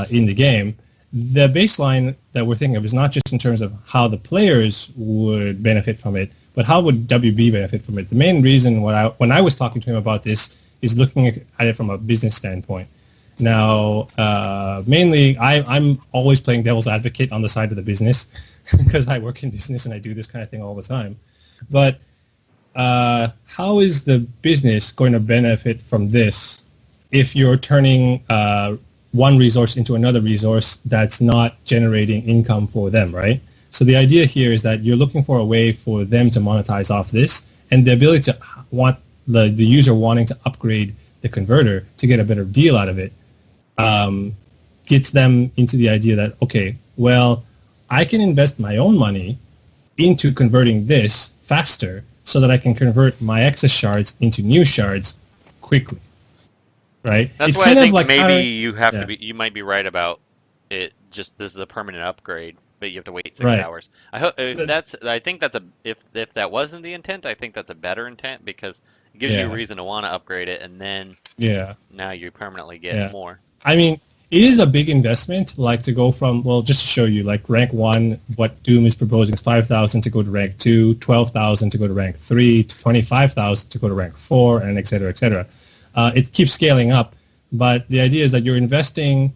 in the game, the baseline that we're thinking of is not just in terms of how the players would benefit from it, but how would WB benefit from it? The main reason when I was talking to him about this is looking at it from a business standpoint. Now, mainly, I'm always playing devil's advocate on the side of the business because I work in business and I do this kind of thing all the time. But how is the business going to benefit from this if you're turning one resource into another resource that's not generating income for them, right? So the idea here is that you're looking for a way for them to monetize off this, and the ability to want the user wanting to upgrade the converter to get a better deal out of it gets them into the idea that, okay, well, I can invest my own money into converting this faster so that I can convert my excess shards into new shards quickly, right? That's it's why kind I think of like maybe you have to be. You might be right about it. Just this is a permanent upgrade, but you have to wait 6 hours. I hope I think that's if that wasn't the intent, I think that's a better intent because it gives you a reason to want to upgrade it, and then now you permanently get more. I mean, it is a big investment, like to go from, well, just to show you, like rank 1, what Doom is proposing is 5,000 to go to rank 2, 12,000 to go to rank 3, 25,000 to go to rank 4, and et cetera, et cetera. It keeps scaling up, but the idea is that you're investing,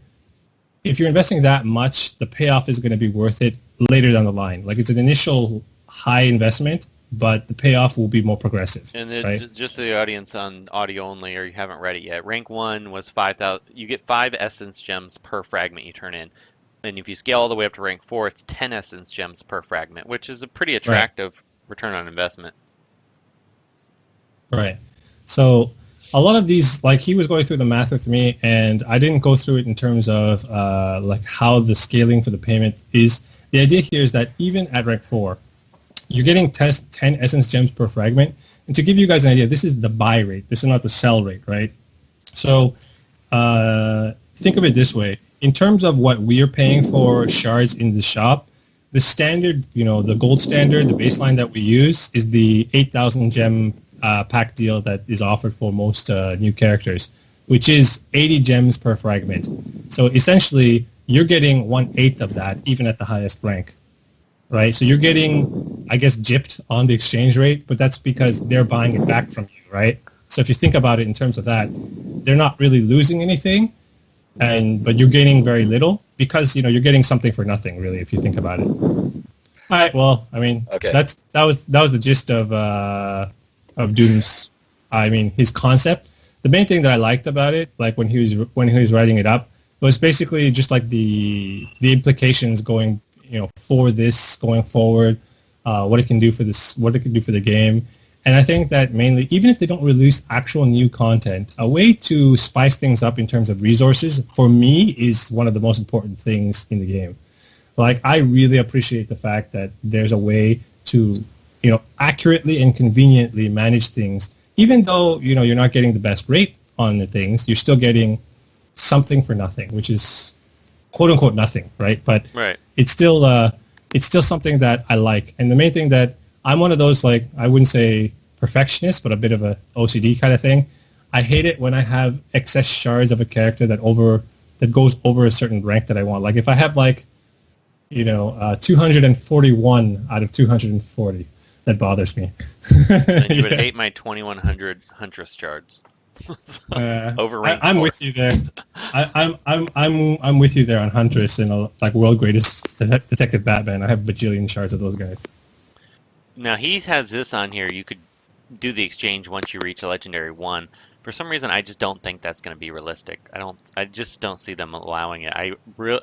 if you're investing that much, the payoff is going to be worth it later down the line. Like it's an initial high investment, but the payoff will be more progressive. And right? Just so the audience on audio only, or you haven't read it yet, rank 1 was 5,000. You get 5 essence gems per fragment you turn in. And if you scale all the way up to rank 4, it's 10 essence gems per fragment, which is a pretty attractive return on investment. Right. So a lot of these, like he was going through the math with me, and I didn't go through it in terms of like how the scaling for the payment is. The idea here is that even at rank 4, you're getting 10 essence gems per fragment. And to give you guys an idea, this is the buy rate. This is not the sell rate, right? So think of it this way. In terms of what we are paying for shards in the shop, the standard, the gold standard, the baseline that we use is the 8,000 gem pack deal that is offered for most new characters, which is 80 gems per fragment. So essentially, you're getting 1/8 of that, even at the highest rank, right? So you're getting, I guess, gypped on the exchange rate, but that's because they're buying it back from you, right? So if you think about it in terms of that, they're not really losing anything, but you're gaining very little because you're getting something for nothing, really, if you think about it. All right. Well, I mean, that was the gist of Doom's, his concept. The main thing that I liked about it, like when he was writing it up, was basically just like the implications going, for this going forward, what it can do for this, what it can do for the game. And I think that mainly, even if they don't release actual new content, a way to spice things up in terms of resources, for me, is one of the most important things in the game. Like, I really appreciate the fact that there's a way to, accurately and conveniently manage things. Even though, you're not getting the best rate on the things, you're still getting something for nothing, which is quote-unquote nothing, right? But it's still something that I like. And the main thing that I'm one of those, like, I wouldn't say perfectionist, but a bit of a OCD kind of thing. I hate it when I have excess shards of a character that goes over a certain rank that I want. Like, if I have, 241 out of 240, that bothers me. And you would hate my 2100 Huntress shards. Over rank I'm 4. with you there. I'm with you there on Huntress and World Greatest Detective Batman. I have bajillion shards of those guys. Now he has this on here. You could do the exchange once you reach a legendary 1. For some reason, I just don't think that's going to be realistic. I just don't see them allowing it.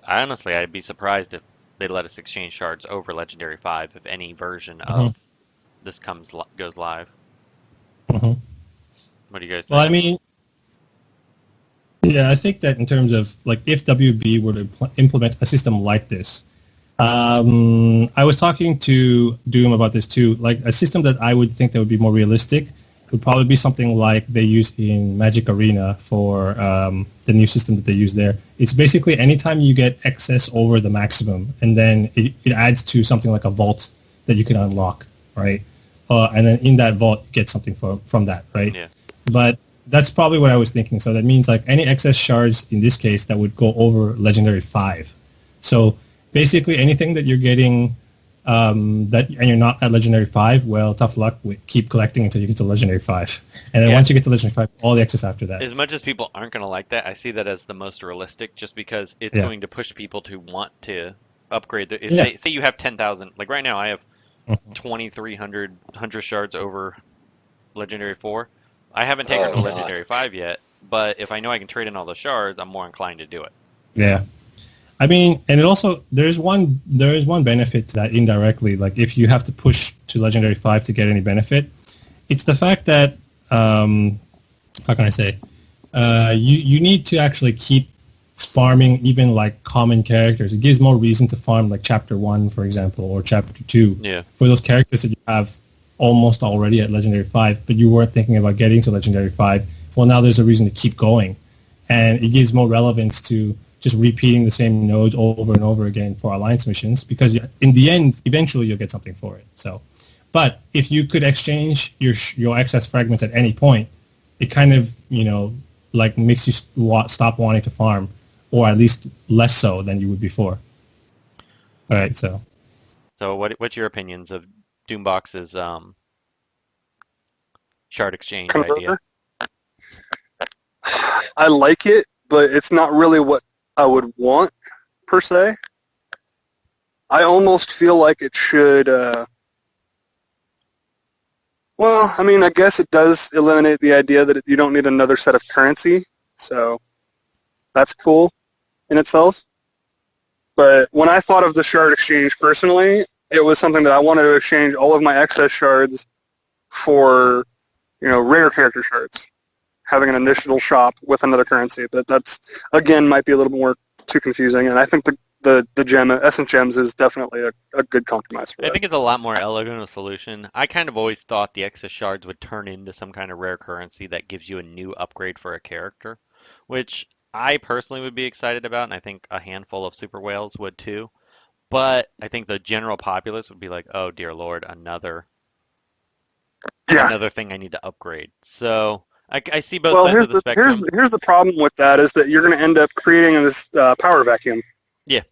Honestly, I'd be surprised if they let us exchange shards over legendary 5 if any version of this goes live. What do you guys think? Well, I think that in terms of if WB were to implement a system like this, I was talking to Doom about this too. Like, a system that I would think that would be more realistic would probably be something like they use in Magic Arena for the new system that they use there. It's basically anytime you get excess over the maximum, and then it adds to something like a vault that you can unlock, right? And then in that vault, you get something from that, right? Yeah. But that's probably what I was thinking. So that means any excess shards in this case that would go over Legendary 5. So basically anything that you're getting and you're not at Legendary 5, well, tough luck. Keep collecting until you get to Legendary 5. And then once you get to Legendary 5, all the excess after that. As much as people aren't going to like that, I see that as the most realistic just because it's going to push people to want to upgrade. Say you have 10,000. Like right now I have 2,300 Huntress shards over Legendary 4. I haven't taken to Legendary 5 yet, but if I know I can trade in all the shards, I'm more inclined to do it. Yeah. And it also, there is one benefit to that indirectly. Like, if you have to push to Legendary 5 to get any benefit, it's the fact that, how can I say, you need to actually keep farming even common characters. It gives more reason to farm Chapter 1, for example, or Chapter 2 for those characters that you have almost already at Legendary 5, but you weren't thinking about getting to Legendary 5. Well, now there's a reason to keep going. And it gives more relevance to just repeating the same nodes over and over again for Alliance missions, because in the end, eventually you'll get something for it. So, but if you could exchange your excess fragments at any point, it kind of, makes you stop wanting to farm, or at least less so than you would before. All right, so. So what's your opinions of Doombox's shard exchange idea? I like it, but it's not really what I would want, per se. I almost feel like it should, I guess it does eliminate the idea that you don't need another set of currency, so that's cool in itself. But when I thought of the shard exchange personally, it was something that I wanted to exchange all of my excess shards for, rare character shards, having an additional shop with another currency. But that's, again, might be a little more too confusing, and I think the gem, Essence Gems is definitely a good compromise for that. I think it's a lot more elegant a solution. I kind of always thought the excess shards would turn into some kind of rare currency that gives you a new upgrade for a character, which I personally would be excited about, and I think a handful of super whales would too. But I think the general populace would be like, oh dear lord, another thing I need to upgrade. So I see both sides of the spectrum. Here's the problem with that is that you're going to end up creating this power vacuum. Yeah.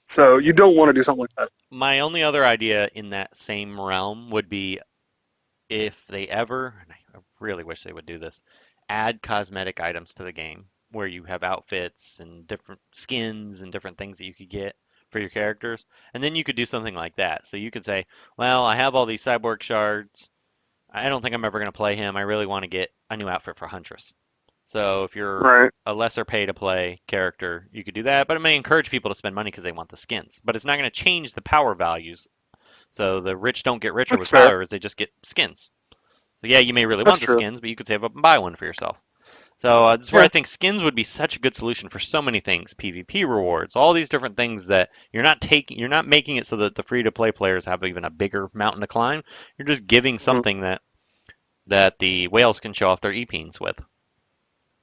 So you don't want to do something like that. My only other idea in that same realm would be if they ever, and I really wish they would do this, add cosmetic items to the game where you have outfits and different skins and different things that you could get for your characters. And then you could do something like that. So you could say, well, I have all these cyborg shards. I don't think I'm ever going to play him. I really want to get a new outfit for Huntress. So if you're a lesser pay-to-play character, you could do that. But it may encourage people to spend money because they want the skins. But it's not going to change the power values. So the rich don't get richer with powers. They just get skins. So yeah, you may really want the skins, but you could save up and buy one for yourself. So this is where I think skins would be such a good solution for so many things. PvP rewards, all these different things that you're not making it so that the free-to-play players have even a bigger mountain to climb. You're just giving something that the whales can show off their E-Peens with.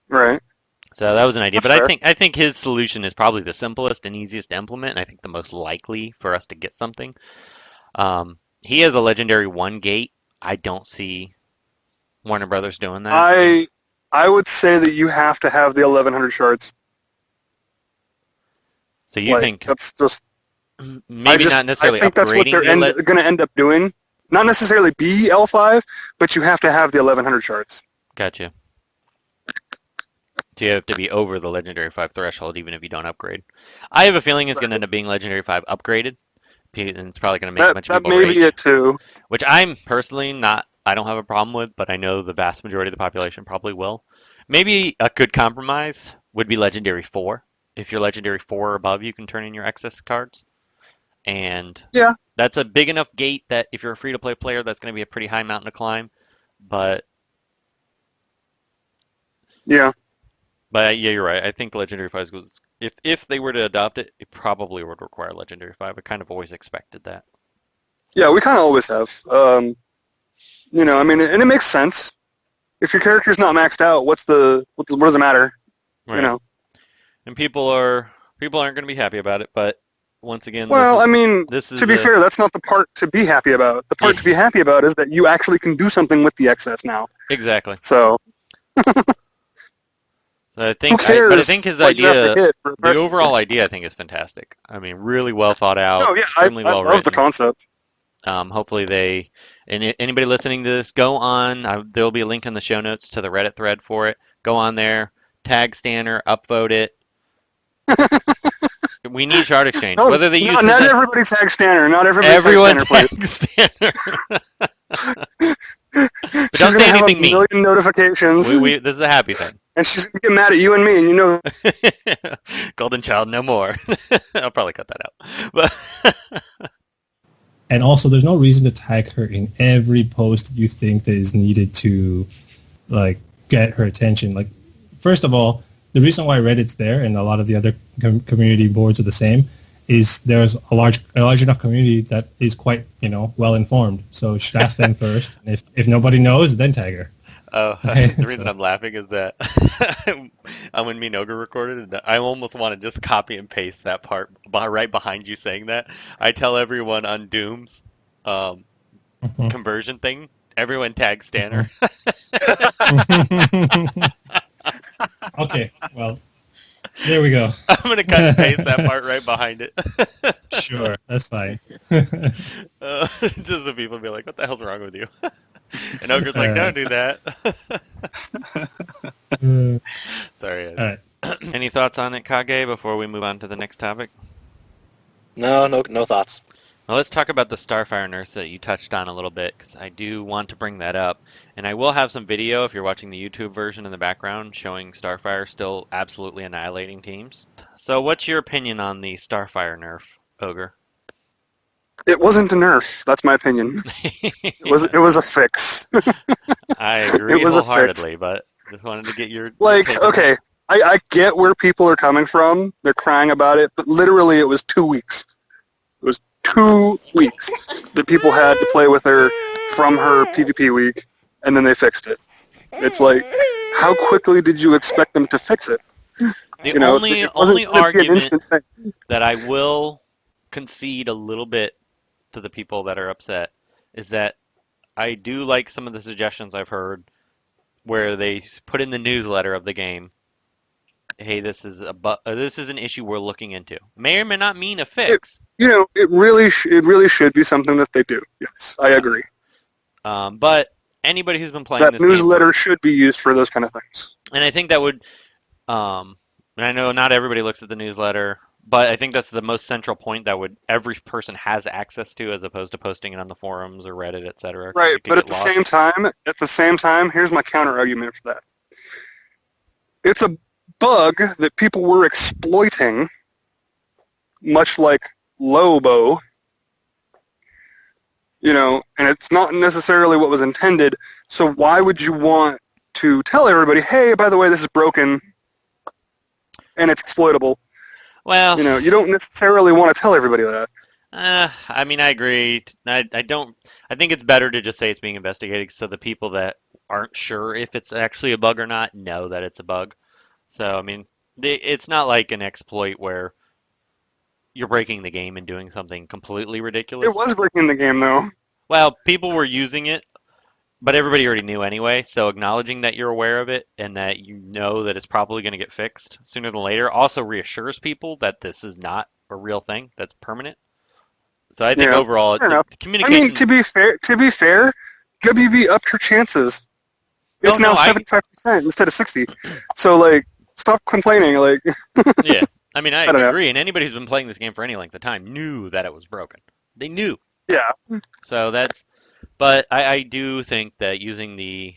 Right. So that was an idea. But I think his solution is probably the simplest and easiest to implement, and I think the most likely for us to get something. He has a legendary 1 gate. I don't see Warner Brothers doing that. I would say that you have to have the 1100 shards. So you think that's just not necessarily upgrading? I think that's what they're going to end up doing. Not necessarily be L5, but you have to have the 1100 shards. Gotcha. So you have to be over the Legendary 5 threshold even if you don't upgrade. I have a feeling it's going to end up being Legendary 5 upgraded, and it's probably going to make a bunch of people rage. That may be it too. Which I'm personally not. I don't have a problem with, but I know the vast majority of the population probably will. Maybe a good compromise would be Legendary 4. If you're Legendary 4 or above, you can turn in your excess cards. And that's a big enough gate that if you're a free-to-play player, that's going to be a pretty high mountain to climb. But yeah, you're right. I think Legendary 5 was, if they were to adopt it, it probably would require Legendary 5. I kind of always expected that. Yeah, we kind of always have. I mean, and it makes sense. If your character's not maxed out, what does it matter? Right. And people aren't going to be happy about it, but once again, to be fair, that's not the part to be happy about. The part to be happy about is that you actually can do something with the excess now. Exactly. So I think, I think his idea, the overall idea, I think is fantastic. I mean, really well thought out. Oh yeah, I love the concept. Hopefully anybody listening to this, go on. There will be a link in the show notes to the Reddit thread for it. Go on there, tag Stanner, upvote it. We need shard exchange. Whether they use not everybody tag Stanner. Not everyone tag Stanner. But don't say anything mean. Million notifications. This is a happy thing. And she's gonna get mad at you and me, and you know. Golden Child, no more. I'll probably cut that out. But and also, there's no reason to tag her in every post you think that is needed to, get her attention. First of all, the reason why Reddit's there and a lot of the other community boards are the same is there's a large enough community that is quite, well informed. So you should ask them first. And if nobody knows, then tag her. Oh, the reason I'm laughing is that when me and Ogre recorded, I almost want to just copy and paste that part right behind you saying that. I tell everyone on Doom's conversion thing, everyone tag Stanner. Okay, well, there we go. I'm going to cut and paste that part right behind it. Sure, that's fine. Just so people be like, what the hell's wrong with you? And Ogre's like, don't do that. Sorry. All right. Any thoughts on it, Kage, before we move on to the next topic? No thoughts. Well, let's talk about the Starfire Nerf that you touched on a little bit, because I do want to bring that up. And I will have some video, if you're watching the YouTube version in the background, showing Starfire still absolutely annihilating teams. So what's your opinion on the Starfire Nerf, Ogre? It wasn't a nerf. That's my opinion. It was a fix. I agree wholeheartedly, but just wanted to get your like, okay, I get where people are coming from. They're crying about it, but literally it was 2 weeks. It was 2 weeks that people had to play with her from her PvP week, and then they fixed it. It's like, how quickly did you expect them to fix it? The only argument that I will concede a little bit to the people that are upset is that I do like some of the suggestions I've heard where they put in the newsletter of the game, hey, this is an issue we're looking into. May or may not mean a fix. It really should be something that they do. Yes, I agree. But anybody who's been playing that this newsletter should be used for those kind of things. And I think that would, and I know not everybody looks at the newsletter, but I think that's the most central point that every person has access to, as opposed to posting it on the forums or Reddit, etc. Right, but at the same time, here's my counter argument for that. It's a bug that people were exploiting, much like Lobo, and it's not necessarily what was intended, so why would you want to tell everybody, hey, by the way, this is broken, and it's exploitable? Well, you don't necessarily want to tell everybody that. I mean, I agree. I think it's better to just say it's being investigated, so the people that aren't sure if it's actually a bug or not know that it's a bug. So, I mean, it's not like an exploit where you're breaking the game and doing something completely ridiculous. It was breaking the game, though. Well, people were using it, but everybody already knew anyway, so acknowledging that you're aware of it and that you know that it's probably going to get fixed sooner than later also reassures people that this is not a real thing that's permanent. So I think overall, communication... I mean, to be fair, WB upped her chances. It's now 75% instead of 60. So, stop complaining. Yeah, I mean, I agree, and anybody who's been playing this game for any length of time knew that it was broken. They knew. Yeah. So but I do think that using the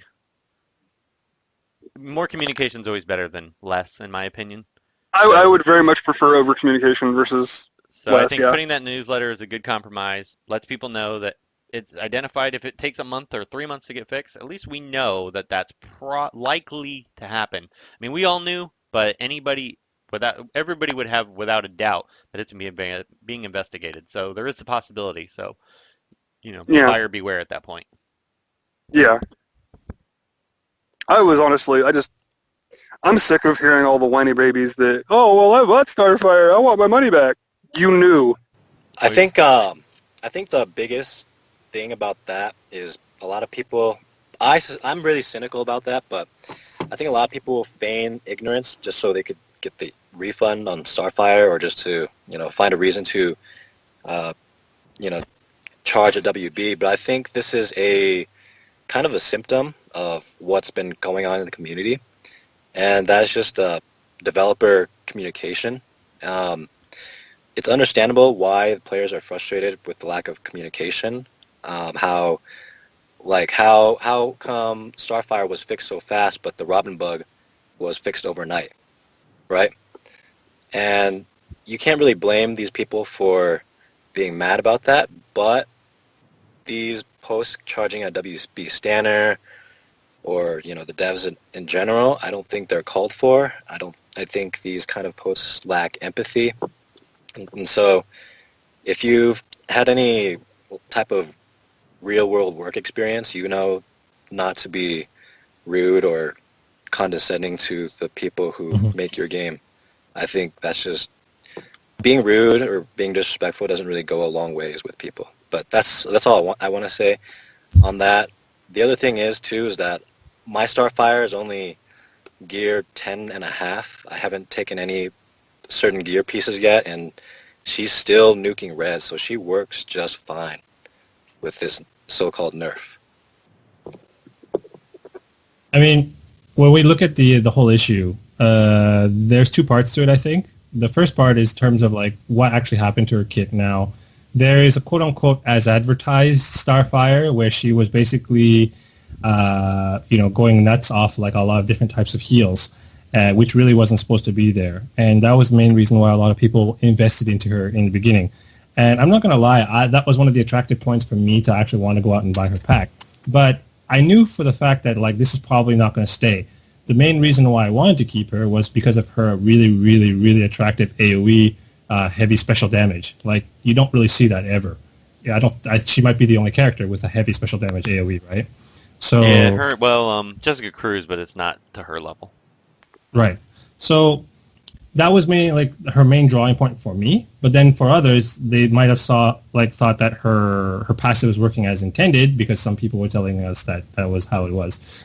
more communication is always better than less, in my opinion. I would very much prefer over communication versus So I think putting that newsletter is a good compromise. Lets people know that it's identified. If it takes a month or 3 months to get fixed, at least we know that that's likely to happen. I mean, we all knew, but everybody would have without a doubt that it's being investigated. So there is the possibility. So, buyer beware at that point. Yeah. I'm sick of hearing all the whiny babies that, oh, well, I bought Starfire, I want my money back. You knew. I think the biggest thing about that is a lot of people, I'm really cynical about that, but I think a lot of people will feign ignorance just so they could get the refund on Starfire, or just to, find a reason to, charge a WB. But I think this is a kind of a symptom of what's been going on in the community, and that's just developer communication. It's understandable why players are frustrated with the lack of communication. How come Starfire was fixed so fast, but the Robin bug was fixed overnight, right? And you can't really blame these people for being mad about that, but these posts charging a WB Stanner, or the devs in general, I don't think they're called for. I think these kind of posts lack empathy. And so if you've had any type of real-world work experience, not to be rude or condescending to the people who make your game. I think that's just being rude or being disrespectful doesn't really go a long ways with people. But that's all I want to say on that. The other thing is that my Starfire is only gear 10.5. I haven't taken any certain gear pieces yet, and she's still nuking res, so she works just fine with this so-called nerf. I mean, when we look at the whole issue, there's two parts to it, I think. The first part is in terms of what actually happened to her kit now. There is a quote-unquote as advertised Starfire where she was basically, going nuts off like a lot of different types of heals, which really wasn't supposed to be there. And that was the main reason why a lot of people invested into her in the beginning. And I'm not going to lie, that was one of the attractive points for me to actually want to go out and buy her pack. But I knew for the fact that like this is probably not going to stay. The main reason why I wanted to keep her was because of her really, really, really attractive AoE heavy special damage. Like, you don't really see that ever. Yeah, she might be the only character with a heavy special damage AoE, right? So yeah, Jessica Cruz, but it's not to her level. Right. So that was mainly like her main drawing point for me. But then for others, they might have thought that her passive was working as intended, because some people were telling us that was how it was.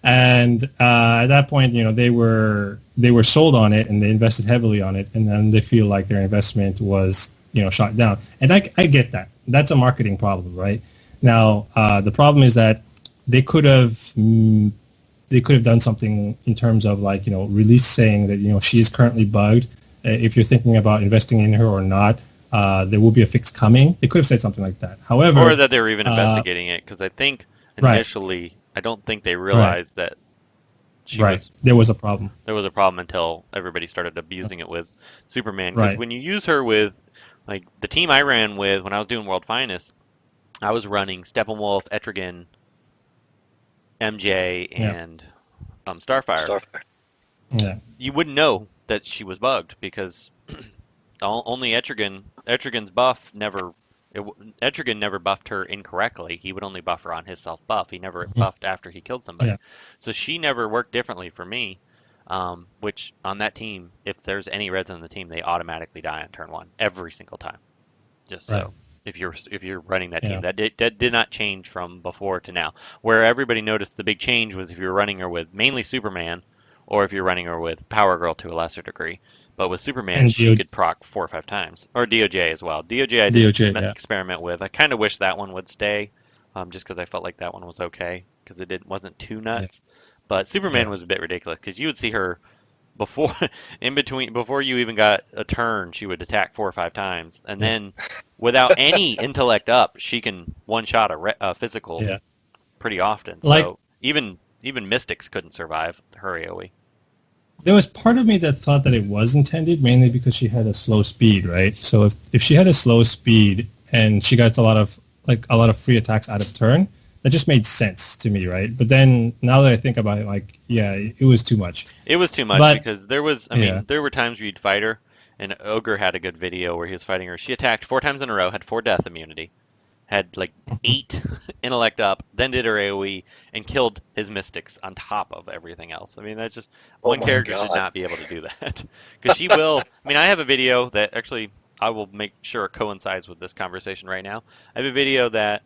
And at that point, they were sold on it and they invested heavily on it, and then they feel like their investment was shot down. And I get that. That's a marketing problem, right? Now the problem is that they could have done something in terms of like release saying that she is currently bugged. If you're thinking about investing in her or not, there will be a fix coming. They could have said something like that. However, or that they were even investigating it, because I think initially. Right. I don't think they realized that there was a problem. There was a problem until everybody started abusing it with Superman. Because when you use her with, like, the team I ran with when I was doing World Finest, I was running Steppenwolf, Etrigan, MJ, and Starfire. Yeah. You wouldn't know that she was bugged because only Etrigan's buff Etrigan never buffed her incorrectly. He would only buff her on his self-buff. He never buffed after he killed somebody. Yeah. So she never worked differently for me, which on that team, if there's any reds on the team, they automatically die on turn 1 every single time. Just so if you're running that team, that did not change from before to now. Where everybody noticed the big change was if you're running her with mainly Superman, or if you're running her with Power Girl to a lesser degree. But with Superman, she could proc 4 or 5 times. Or DOJ as well. DOJ I did experiment with. I kind of wish that one would stay, just because I felt like that one was okay, because it wasn't too nuts. Yeah. But Superman was a bit ridiculous, because you would see her before you even got a turn, she would attack 4 or 5 times. And then, without any intellect up, she can one-shot a physical pretty often. Like, so even Mystics couldn't survive her AoE. There was part of me that thought that it was intended, mainly because she had a slow speed, right? So if she had a slow speed and she got a lot of free attacks out of turn, that just made sense to me, right? But then now that I think about it, it was too much. It was too much because there were times where you'd fight her, and Ogre had a good video where he was fighting her. She attacked 4 times in a row, had 4 death immunity, had like 8 intellect up, then did her AoE, and killed his Mystics on top of everything else. I mean, that's just one character should not be able to do that. Because she will. I mean, I have a video that actually I will make sure coincides with this conversation right now. I have a video that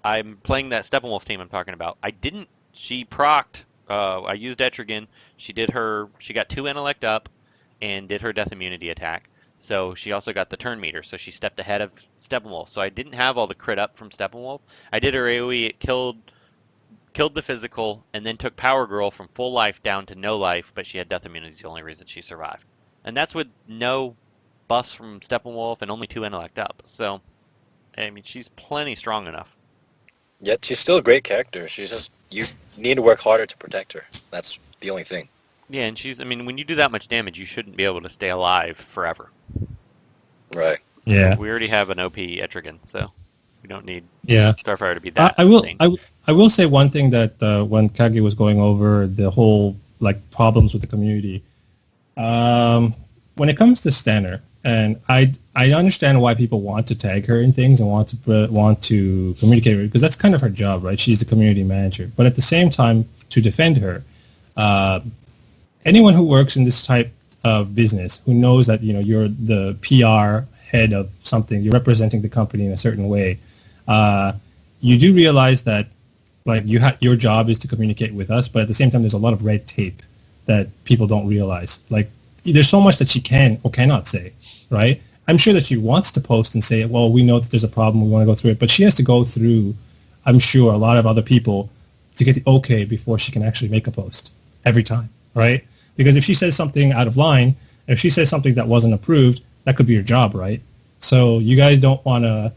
I'm playing that Steppenwolf team I'm talking about. She procced. I used Etrigan. She got 2 intellect up and did her death immunity attack. So she also got the turn meter, so she stepped ahead of Steppenwolf. So I didn't have all the crit up from Steppenwolf. I did her AoE, it killed the physical, and then took Power Girl from full life down to no life, but she had death immunity, is the only reason she survived. And that's with no buffs from Steppenwolf and only 2 intellect up. So, I mean, she's plenty strong enough. Yet she's still a great character. She's just, you need to work harder to protect her. That's the only thing. Yeah, and when you do that much damage, you shouldn't be able to stay alive forever. Right. Yeah. We already have an OP Etrigan, so we don't need Starfire to be that insane. I will say one thing that when Kage was going over the whole problems with the community, when it comes to Stanner, and I understand why people want to tag her in things and want to communicate with her, because that's kind of her job, right? She's the community manager. But at the same time, to defend her, anyone who works in this type of business who knows that you're the PR head of something, you're representing the company in a certain way, you do realize that your job is to communicate with us, but at the same time there's a lot of red tape that people don't realize. There's so much that she can or cannot say, right? I'm sure that she wants to post and say, well, we know that there's a problem, we want to go through it, but she has to go through, I'm sure, a lot of other people to get the okay before she can actually make a post every time, right? Because if she says something out of line, if she says something that wasn't approved, that could be her job, right? So you guys don't want to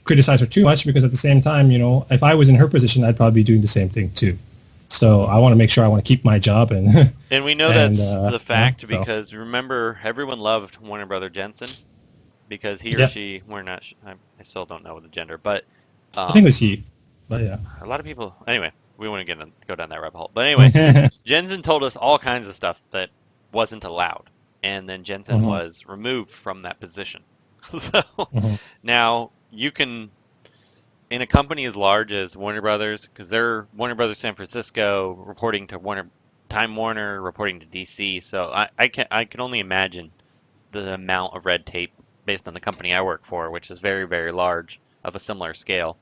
criticize her too much because at the same time, if I was in her position, I'd probably be doing the same thing too. So I want to make sure I want to keep my job. And we know that's the fact because remember, everyone loved Warner Brother Jensen because he or she, we're not, I still don't know the gender, but I think it was he. But yeah. A lot of people, anyway, we want to go down that rabbit hole. But anyway, Jensen told us all kinds of stuff that wasn't allowed. And then Jensen was removed from that position. So now you can, in a company as large as Warner Brothers, because they're Warner Brothers San Francisco reporting to Time Warner reporting to DC. So I can only imagine the amount of red tape based on the company I work for, which is very, very large of a similar scale.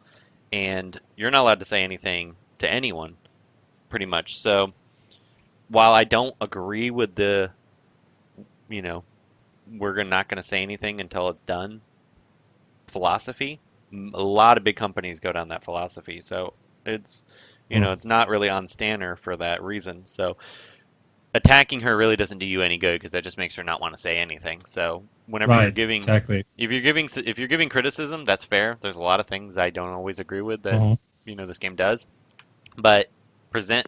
And you're not allowed to say anything to anyone, pretty much. So while I don't agree with the, we're not going to say anything until it's done philosophy, a lot of big companies go down that philosophy. So it's, it's not really on Stanner for that reason. So attacking her really doesn't do you any good because that just makes her not want to say anything. So whenever you're giving, if you're giving criticism, that's fair. There's a lot of things I don't always agree with that this game does, but present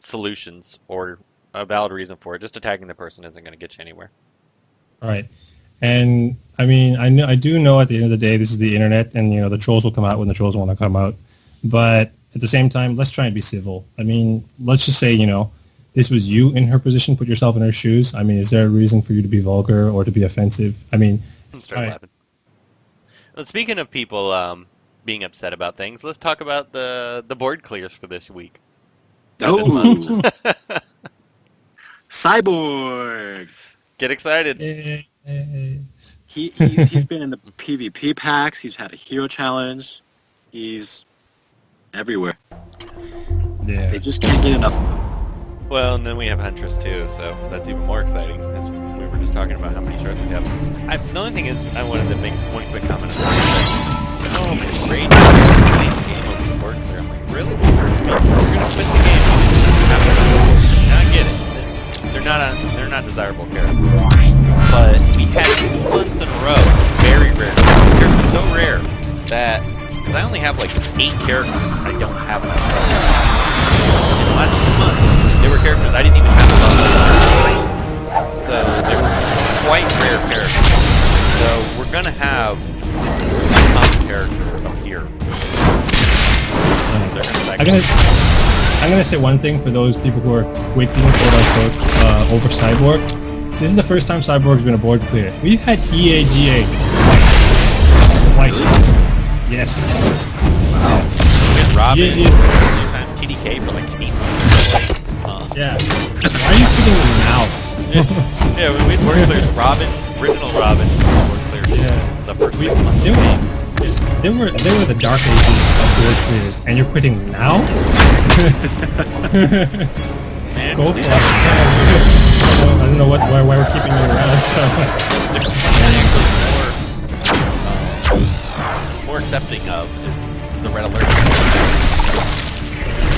solutions or a valid reason for it. Just attacking the person isn't going to get you anywhere. Right. And I mean, I do know at the end of the day, this is the internet, and the trolls will come out when the trolls want to come out. But at the same time, let's try and be civil. I mean, let's just say, this was you in her position. Put yourself in her shoes. I mean, is there a reason for you to be vulgar or to be offensive? I mean, start laughing. Well, speaking of people being upset about things, let's talk about the board clears for this week. Oh, Cyborg! Get excited. He's been in the PvP packs. He's had a hero challenge. He's everywhere. Yeah. They just can't get enough of him. Well, and then we have Huntress too, so that's even more exciting. As we were just talking about how many shards we have. The only thing is, I wanted to make one quick comment on that. So many great playing the game over the board clear. I'm like, really? You're gonna quit the game? Not get it. They're not desirable characters. But we had 2 months in a row, very rare. Characters so rare that because I only have like 8 characters, I don't have enough. In the last 2 months, there were characters I didn't even have enough. So they were quite rare characters. So we're gonna have a common character up here. I'm gonna say one thing for those people who are quitting quote-unquote over Cyborg. This is the first time Cyborg's been a board clear. We've had EAGA twice. Yes. Wow. Yes. We had Robin, sometimes TDK for like 8 months. Yeah. Why are you quitting them now? Yeah, we had board clears. Robin, original Robin, board clears. Yeah. The first 6 months of the game. They were the dark ages of board clears, and you're quitting now? Man, go for it. I don't know why we're keeping you around. So. More accepting of is the red alert.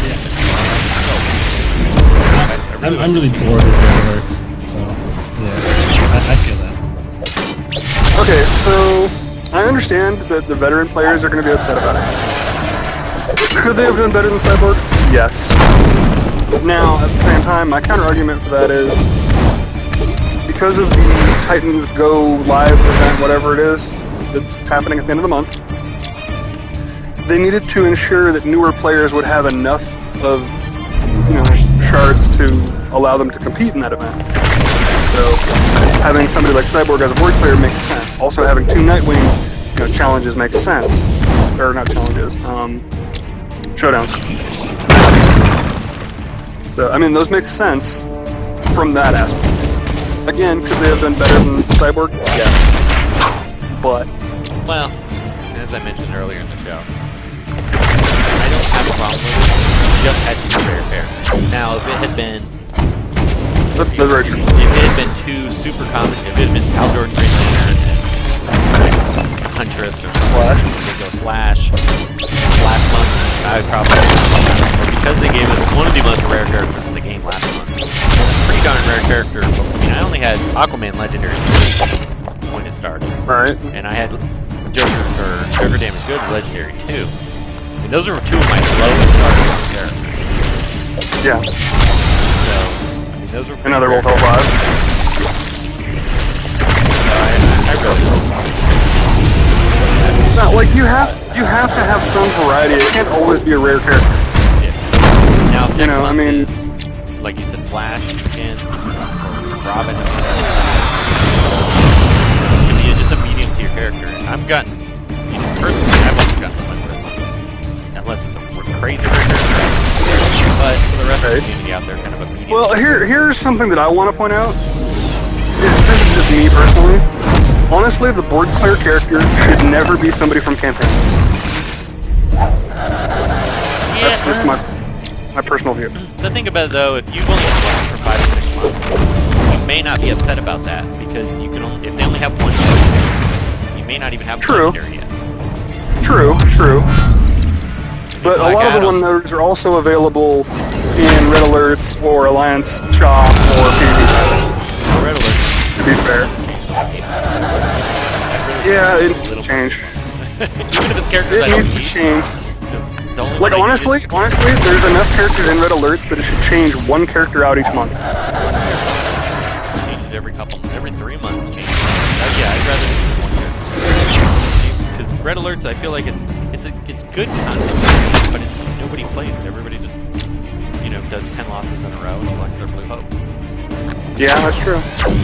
Yeah. I'm really bored with red alerts, so yeah, I feel that. Okay, so I understand that the veteran players are going to be upset about it. Could they have done better than Cyborg? Yes. Now, at the same time, my counter-argument for that is, because of the Titans Go live event, whatever it is, that's happening at the end of the month, they needed to ensure that newer players would have enough of, shards to allow them to compete in that event. So, having somebody like Cyborg as a board player makes sense. Also, having 2 Nightwing challenges makes sense. Or not challenges, showdowns. So, I mean, those make sense from that aspect. Again, could they have done better than Cyborg? Yes. But... Well, as I mentioned earlier in the show, I don't have a problem with it. It just had to be very fair. Now, if it had been... That's very true. If it had been 2 super common, if it had been Hal Jordan, Green Lantern, and Huntress, or Flash last month, I would probably but because they gave us one of the most rare characters in the game last month, pretty darn rare character. I only had Aquaman Legendary when it started. Right. And I had Joker damage good, legendary too. And those are two of my lowest target characters. Yeah. So, I mean, those were Another rare Wolf characters. 5. So I really hope. No, like you have to have some variety. It can't always be a rare character. Yeah. Now, if You next know, I month mean, is, like you said, Flash again, or Robin, it could be just a medium tier character. And I've gotten, personally, I've only gotten one, unless it's a crazy rare character. But for the rest of the community out there, kind of a medium. Well, here's something that I want to point out. This is just me personally. Honestly, the board player character should never be somebody from campaign. That's just my personal view. The thing about it, though, if you've only played for 5 or 6 months, you may not be upset about that because you can only, if they only have one character, you may not even have True. legendary yet. True. But a lot of the ones are also available in Red Alerts or Alliance Shop or PvP. Red Alert. To be fair. Yeah, it needs to change. Even if it's characters It needs to change. Like honestly, there's enough characters in Red Alerts that it should change one character out each month. Changes every 3 months. Changes. Yeah, I'd rather do one character. Because Red Alerts, I feel like it's good content, but it's nobody plays it. Everybody just does 10 losses in a row and selects their blue hope. Yeah, that's true.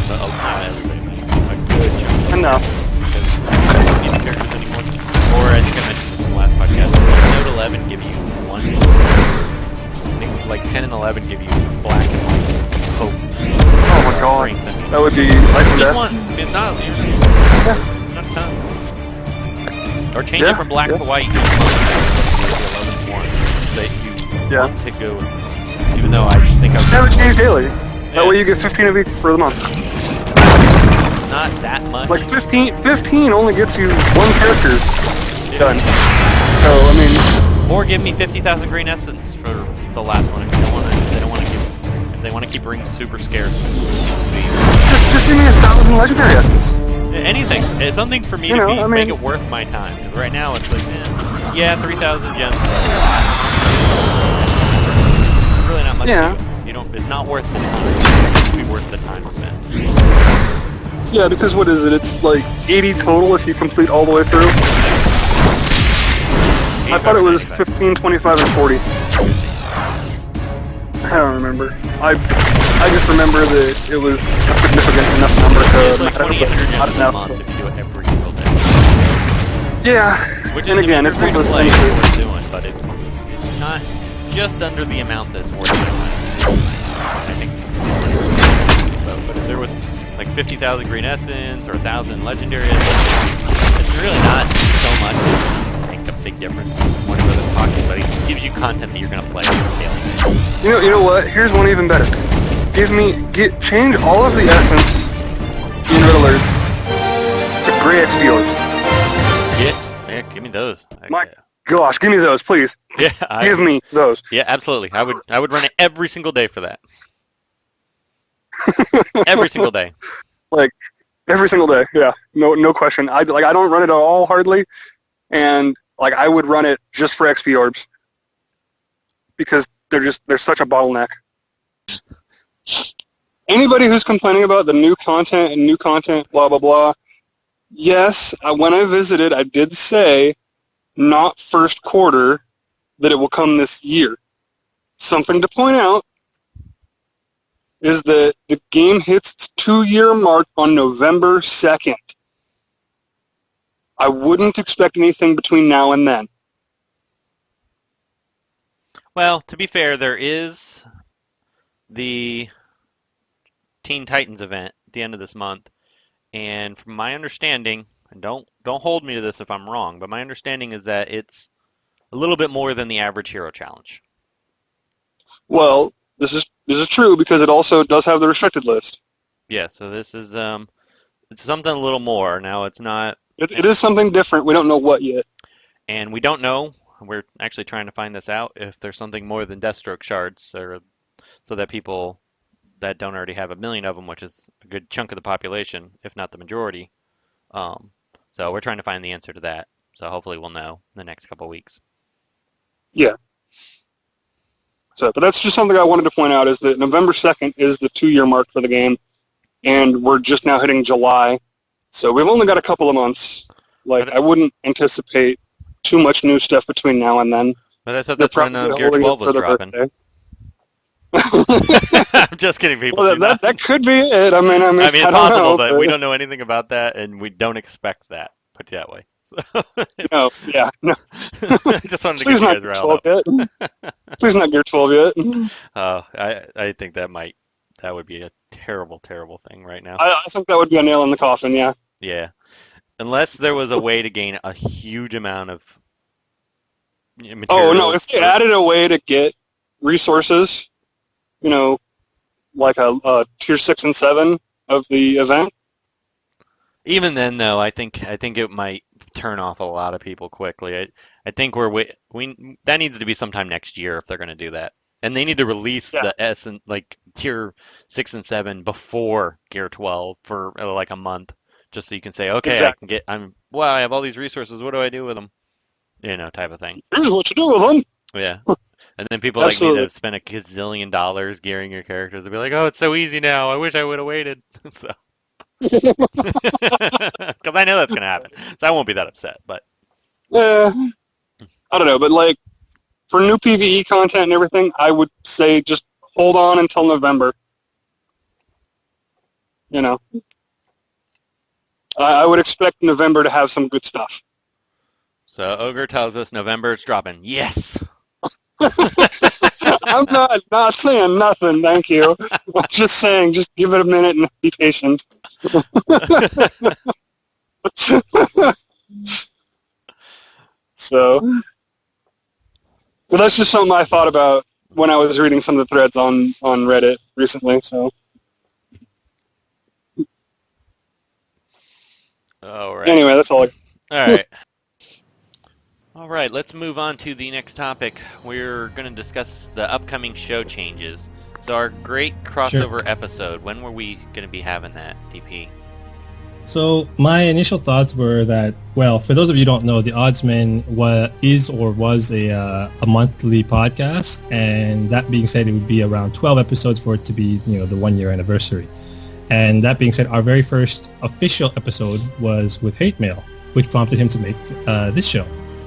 But not everybody, but a good chunk. Enough. Because I don't need the characters anymore. Or I think I mentioned this in the last podcast. Note 11 give you one. I think like 10 and 11 give you black and white hope. Oh my god. That would be life and Just death. one. It's not usually. Yeah. Not a ton. Or change it from black to white each month. Like the 11th one. That you want to go. Even though I just think I just have it change daily. That way you get 15 of each for the month. Not that much. Like 15 only gets you one character done. So I mean, or give me 50,000 green essence for the last one if they want to keep rings super scarce. Just give me 1,000 legendary essence. Anything. It's something for me to make it worth my time. Because right now it's like, 3,000 gems. Really not much. Yeah. It's not worth the time. It should be worth the time spent. Yeah, because what is it? It's like 80 total if you complete all the way through. I thought it was 15, 25, and 40. I don't remember. I just remember that it was a significant enough number to like 2,800 gems a month if you do it every single day. Yeah, Which and is, again, it's one of those things worth doing, but it's not just under the amount that's worth my time. I think. But if there was like 50,000 green essence or 1,000 legendary essence, it's really not so much. It makes a big difference. Whatever the talking, but it gives you content that you're gonna play daily. You know what? Here's one even better. Change all of the essence in Red Alerts to gray XP orbs. Yeah, give me those. My gosh, give me those, please. Yeah, give me those. Yeah, absolutely. I would run it every single day for that. Every single day. Like every single day. Yeah, no question. I don't run it at all hardly, and like I would run it just for XP orbs because they're such a bottleneck. Anybody who's complaining about the new content, blah blah blah. Yes, when I visited, I did say not first quarter that it will come this year. Something to point out is that the game hits its 2-year mark on November 2nd. I wouldn't expect anything between now and then. Well, to be fair, there is the Teen Titans event at the end of this month, and from my understanding, and don't hold me to this if I'm wrong, but my understanding is that it's a little bit more than the average hero challenge. Well, this is true because it also does have the restricted list. Yeah, so this is it's something a little more. Now it's not. It is something different. We don't know what yet. And we don't know. We're actually trying to find this out if there's something more than Deathstroke shards, or so that people that don't already have 1 million of them, which is a good chunk of the population, if not the majority, So we're trying to find the answer to that. So hopefully we'll know in the next couple weeks. Yeah. So, but that's just something I wanted to point out, is that November 2nd is the 2-year mark for the game, and we're just now hitting July. So we've only got a couple of months. Like, I wouldn't anticipate too much new stuff between now and then. But I thought that's when Gear 12 was dropping. I'm just kidding, people. Well, that could be it. I mean, it's possible, but we don't know anything about that, and we don't expect that. Put it that way. So, no. Just wanted to get you guys riled up. Please not Gear 12 yet. I think that would be a terrible, terrible thing right now. I think that would be a nail in the coffin. Yeah. Yeah. Unless there was a way to gain a huge amount of materials. Oh no! If they added a way to get resources, like a tier 6 and 7 of the event. Even then, though, I think it might turn off a lot of people quickly. I think that needs to be sometime next year if they're going to do that, and they need to release the S and like tier 6 and 7 before Gear 12 for like a month, just so you can say, okay, exactly. I have all these resources. What do I do with them? Type of thing. Here's what you do with them. Yeah. And then people like me that have spent $1 gazillion gearing your characters will be like, oh, it's so easy now. I wish I would have waited. So. Because I know that's going to happen. So I won't be that upset. But I don't know. But like for new PvE content and everything, I would say just hold on until November. I would expect November to have some good stuff. So Ogre tells us November it's dropping. Yes. I'm not saying nothing, thank you. I'm just saying, just give it a minute and be patient. So, well, that's just something I thought about when I was reading some of the threads on Reddit recently. So, all right. Anyway, that's all. All right. All right, let's move on to the next topic. We're going to discuss the upcoming show changes. So our great crossover episode, when were we going to be having that, DP? So my initial thoughts were that, well, for those of you who don't know, the Oddsmen was a monthly podcast, and that being said, it would be around 12 episodes for it to be, the 1-year anniversary. And that being said, our very first official episode was with Hate Mail, which prompted him to make this show.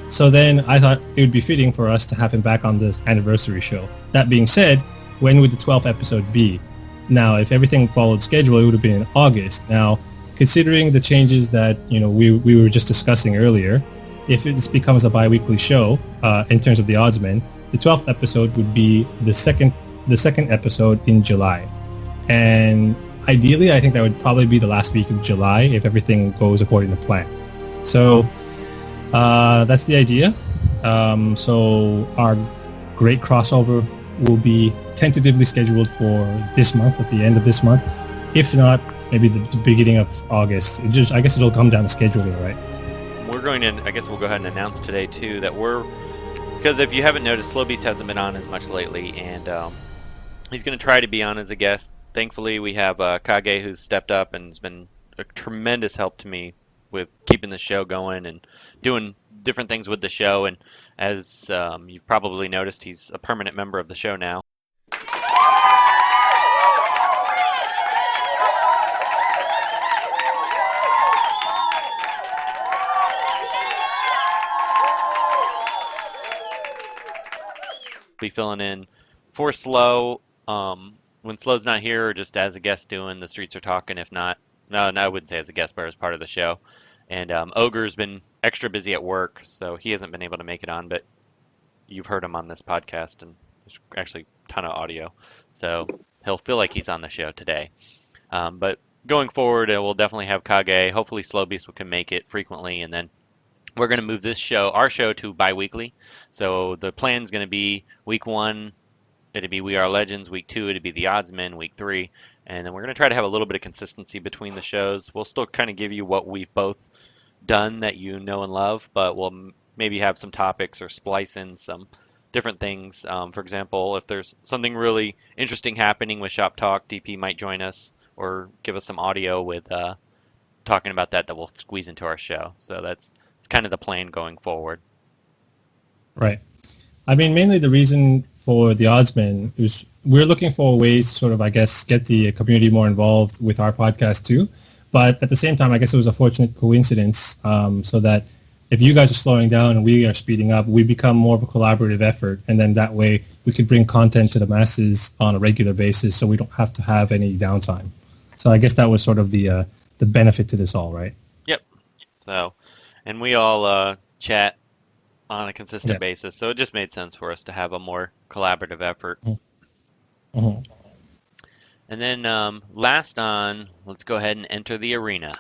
So then I thought it would be fitting for us to have him back on this anniversary show. That being said, when would the 12th episode be? Now, if everything followed schedule, it would have been in August. Now, considering the changes that we were just discussing earlier, if it becomes a bi-weekly show in terms of the Oddsmen, the 12th episode would be the second episode in July. And ideally, I think that would probably be the last week of July if everything goes according to plan. So that's the idea. So our great crossover will be tentatively scheduled for this month, at the end of this month. If not, maybe the beginning of August. I guess it'll come down to scheduling, right? I guess we'll go ahead and announce today too that because if you haven't noticed, Slow Beast hasn't been on as much lately, and he's going to try to be on as a guest. Thankfully, we have Kage, who's stepped up and has been a tremendous help to me with keeping the show going and doing different things with the show. And as you've probably noticed, he's a permanent member of the show now. Be filling in for Slow when Slow's not here, or just as a guest doing The Streets Are Talking. If not, no, I wouldn't say as a guest, but as part of the show. And Ogre's been extra busy at work, so he hasn't been able to make it on, but you've heard him on this podcast, and there's actually a ton of audio, so he'll feel like he's on the show today. But going forward, we'll definitely have Kage. Hopefully Slow Beast can make it frequently, and then we're going to move our show to bi-weekly. So the plan's going to be week 1, it'll be We RRR Legends. Week 2, it'll be the Oddsmen. Week 3, and then we're going to try to have a little bit of consistency between the shows. We'll still kind of give you what we've both done that you know and love, but we'll maybe have some topics or splice in some different things. For example, if there's something really interesting happening with Shop Talk, DP might join us or give us some audio with talking about that we'll squeeze into our show. So it's kind of the plan going forward. Right. I mean, mainly the reason for the Oddsmen is we're looking for ways to sort of, I guess, get the community more involved with our podcast too. But at the same time, I guess it was a fortunate coincidence so that if you guys are slowing down and we are speeding up, we become more of a collaborative effort. And then that way we could bring content to the masses on a regular basis so we don't have to have any downtime. So I guess that was sort of the benefit to this all, right? Yep. So, and we all chat on a consistent basis. So it just made sense for us to have a more collaborative effort. Mm-hmm. And then last on, let's go ahead and enter the arena.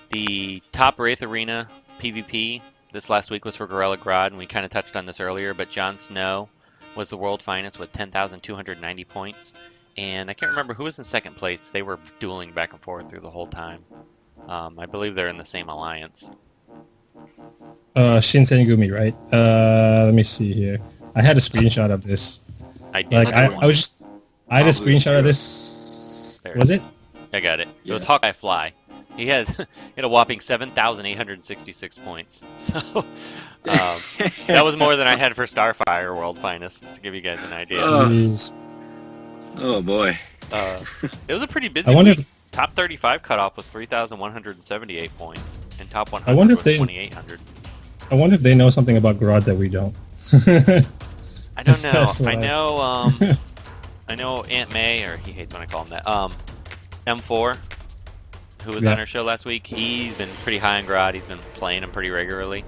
The top Wraith arena PvP this last week was for Gorilla Grodd, and we kind of touched on this earlier, but Jon Snow was the world finest with 10,290 points. And I can't remember who was in second place. They were dueling back and forth through the whole time. I believe they're in the same alliance. Shinsengumi, right? Let me see here. I had a screenshot of this. I did. I had a screenshot of this. There Was it? I got it. Yeah. It was Hawkeye Fly. He had a whopping 7,866 points. So that was more than I had for Starfire World Finest, to give you guys an idea. Oh boy. It was a pretty busy week. Top 35 cutoff was 3,178 points, and top 100 was 2,800. I wonder if they know something about Grodd that we don't. I don't know. I know Aunt May, or he hates when I call him that. M4, who was on our show last week, he's been pretty high on Grodd. He's been playing him pretty regularly.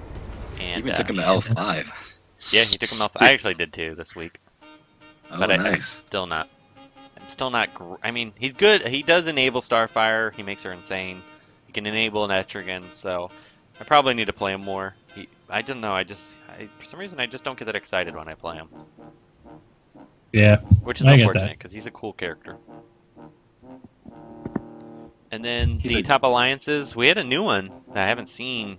And even took him to L5. Yeah, he took him L5. I actually did too this week. Oh, but nice. I'm still not. I mean, he's good. He does enable Starfire. He makes her insane. He can enable an Etrigan, so I probably need to play him more. I don't know. For some reason, I just don't get that excited when I play him. Yeah, which is unfortunate because he's a cool character. And then top alliances, we had a new one that I haven't seen.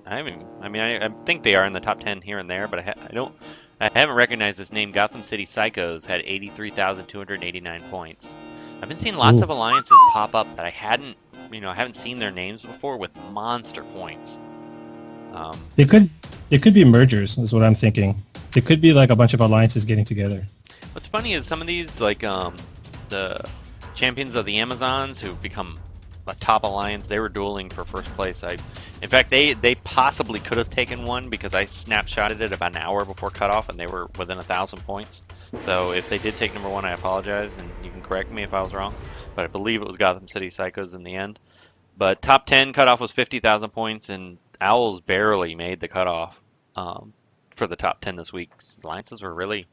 I think they are in the top 10 here and there, but I haven't recognized this name. Gotham City Psychos had 83,289 points. I've been seeing lots of alliances pop up that I haven't seen their names before with monster points. They could be mergers, is what I'm thinking. They could be like a bunch of alliances getting together. What's funny is some of these, like the champions of the Amazons who've become a top alliance, they were dueling for first place. In fact, they possibly could have taken one because I snapshotted it about an hour before cutoff, and they were within 1,000 points. So if they did take number one, I apologize, and you can correct me if I was wrong. But I believe it was Gotham City Psychos in the end. But top 10 cutoff was 50,000 points, and Owls barely made the cutoff for the top 10 this week. Alliances were really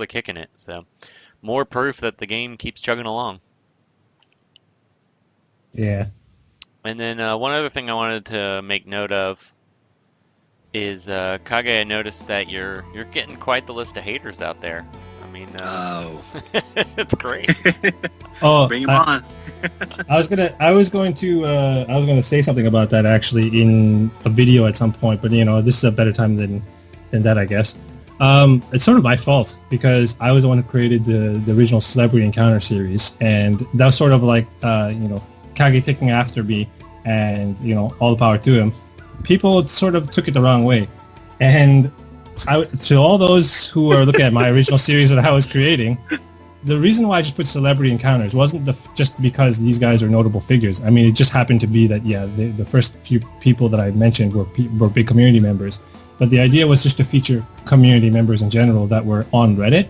kicking it. So more proof that the game keeps chugging along. Yeah. And then one other thing I wanted to make note of is Kage. I noticed that you're getting quite the list of haters out there. I mean, it's great. Bring him on. I was going to say something about that actually in a video at some point, but this is a better time than that, I guess. It's sort of my fault because I was the one who created the original Celebrity Encounter series, and that was sort of like Kage taking after me, and all the power to him. People sort of took it the wrong way, and to all those who are looking at my original series that I was creating, the reason why I just put Celebrity Encounters wasn't just because these guys are notable figures. I mean, it just happened to be that the first few people that I mentioned were big community members, but the idea was just to feature community members in general that were on Reddit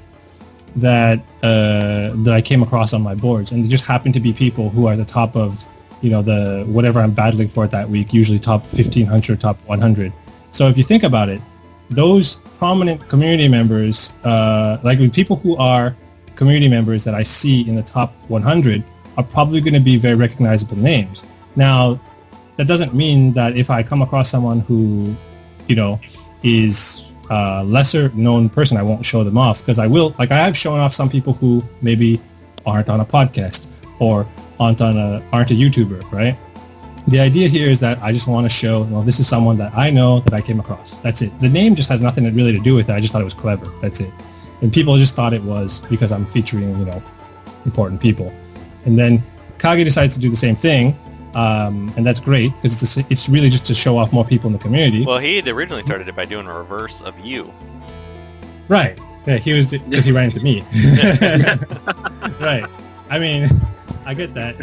that I came across on my boards, and they just happened to be people who are the top of the whatever I'm battling for that week, usually top 1,500, top 100. So if you think about it, those prominent community members, like with people who are community members that I see in the top 100, are probably going to be very recognizable names. Now, that doesn't mean that if I come across someone who, is a lesser known person, I won't show them off, because I will. Like, I have shown off some people who maybe aren't on a podcast or aren't a YouTuber, right? The idea here is that I just want to show, this is someone that I know that I came across. That's it. The name just has nothing really to do with it. I just thought it was clever. That's it. And people just thought it was because I'm featuring, important people. And then Kage decides to do the same thing, And that's great because it's really just to show off more people in the community. Well, he had originally started it by doing a reverse of you. Right. Yeah, he was because he ran into me. Right. I mean, I get that,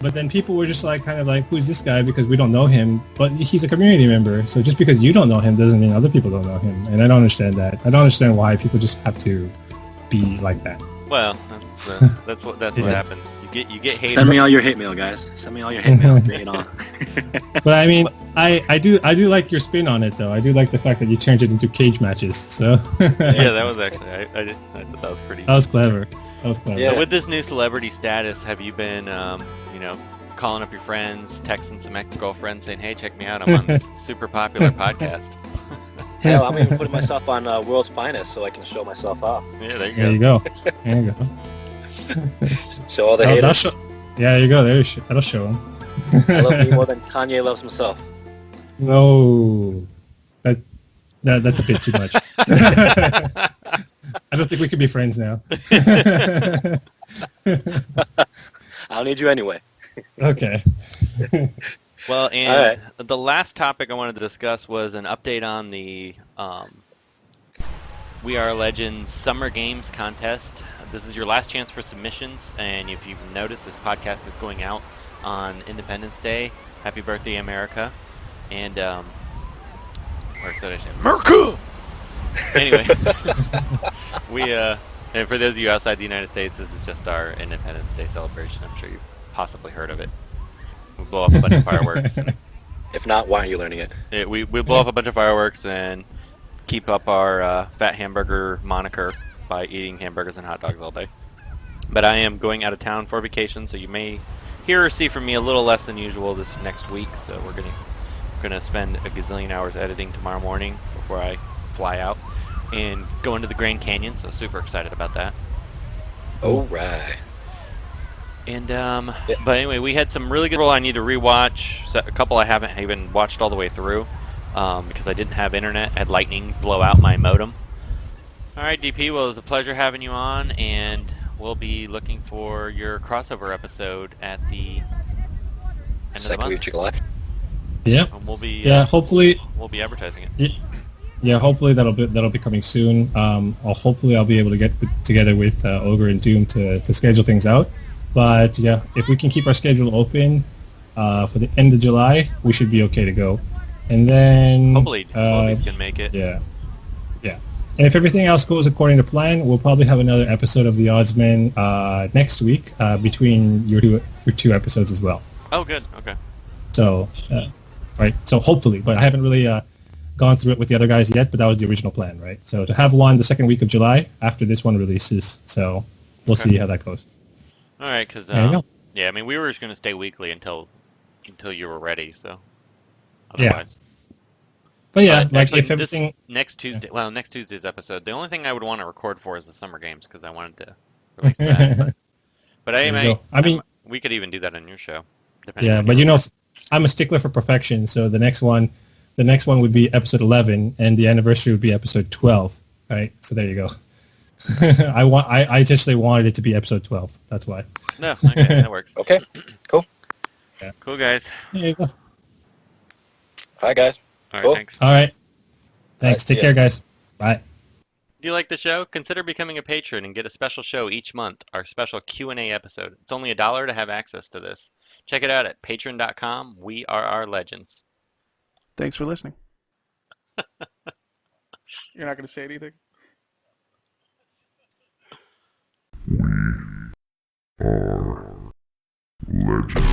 but then people were just like, kind of like, who's this guy? Because we don't know him, but he's a community member. So just because you don't know him doesn't mean other people don't know him. And I don't understand that. I don't understand why people just have to be like that. Well, that's what happens. You get hate. Send me all your hate mail, guys. Send me all your hate mail. Bring it on. But I mean, I do like your spin on it, though. I do like the fact that you turned it into cage matches. So yeah, that was actually I thought that was pretty. That was clever. Yeah. So with this new celebrity status, have you been calling up your friends, texting some ex-girlfriends, saying, "Hey, check me out! I'm on this super popular podcast." Hell, I'm even putting myself on World's Finest so I can show myself off. Yeah, there you go. There you go. Show all the haters. Yeah, there you go. That'll show him. I love me more than Kanye loves himself. No, that's a bit too much. I don't think we can be friends now. I'll need you anyway. Okay. Well, and the last topic I wanted to discuss was an update on the We RRR Legends Summer Games contest. This is your last chance for submissions, and if you've noticed, this podcast is going out on Independence Day. Happy birthday, America! And or should I say, America? Anyway, and for those of you outside the United States, this is just our Independence Day celebration. I'm sure you've possibly heard of it. We blow off a bunch of fireworks. If not, why aren't you learning it? We blow off a bunch of fireworks and keep up our fat hamburger moniker by eating hamburgers and hot dogs all day. But I am going out of town for vacation, so you may hear or see from me a little less than usual this next week. So we're gonna spend a gazillion hours editing tomorrow morning before I fly out and go into the Grand Canyon. So super excited about that. All right. And but anyway, we had some really good. I need to rewatch a couple I haven't even watched all the way through because I didn't have internet. I had lightning blow out my modem. All right, DP. Well, it was a pleasure having you on, and we'll be looking for your crossover episode at the end of the month. Week of July. Yeah. And we'll be hopefully we'll be advertising it. Yeah, hopefully that'll be coming soon. Hopefully I'll be able to get together with Ogre and Doom to schedule things out. But yeah, if we can keep our schedule open for the end of July, we should be okay to go. And then hopefully Slovies can make it. Yeah. And if everything else goes according to plan, we'll probably have another episode of the Oddsmen next week between your two episodes as well. Oh, good. Okay. So, right. So hopefully, but I haven't really gone through it with the other guys yet. But that was the original plan, right? So to have one the second week of July after this one releases. So we'll see how that goes. All right, because yeah, I mean we were just going to stay weekly until you were ready. So otherwise. Yeah. But yeah, like actually, if everything next Tuesday. Well, next Tuesday's episode. The only thing I would want to record for is the Summer Games because I wanted to release that. But I mean, we could even do that on your show. Yeah, but I'm a stickler for perfection. So the next one would be episode 11, and the anniversary would be episode 12. Right. So there you go. I just wanted it to be episode 12. That's why. No, okay, that works. Okay, cool. Yeah. Cool, guys. There you go. Hi, guys. All right, cool. thanks. All right. Thanks. Take care, guys. Bye. Do you like the show? Consider becoming a patron and get a special show each month, our special Q&A episode. It's only $1 to have access to this. Check it out at patreon.com, We RRR Legends. Thanks for listening. You're not going to say anything? We are legends.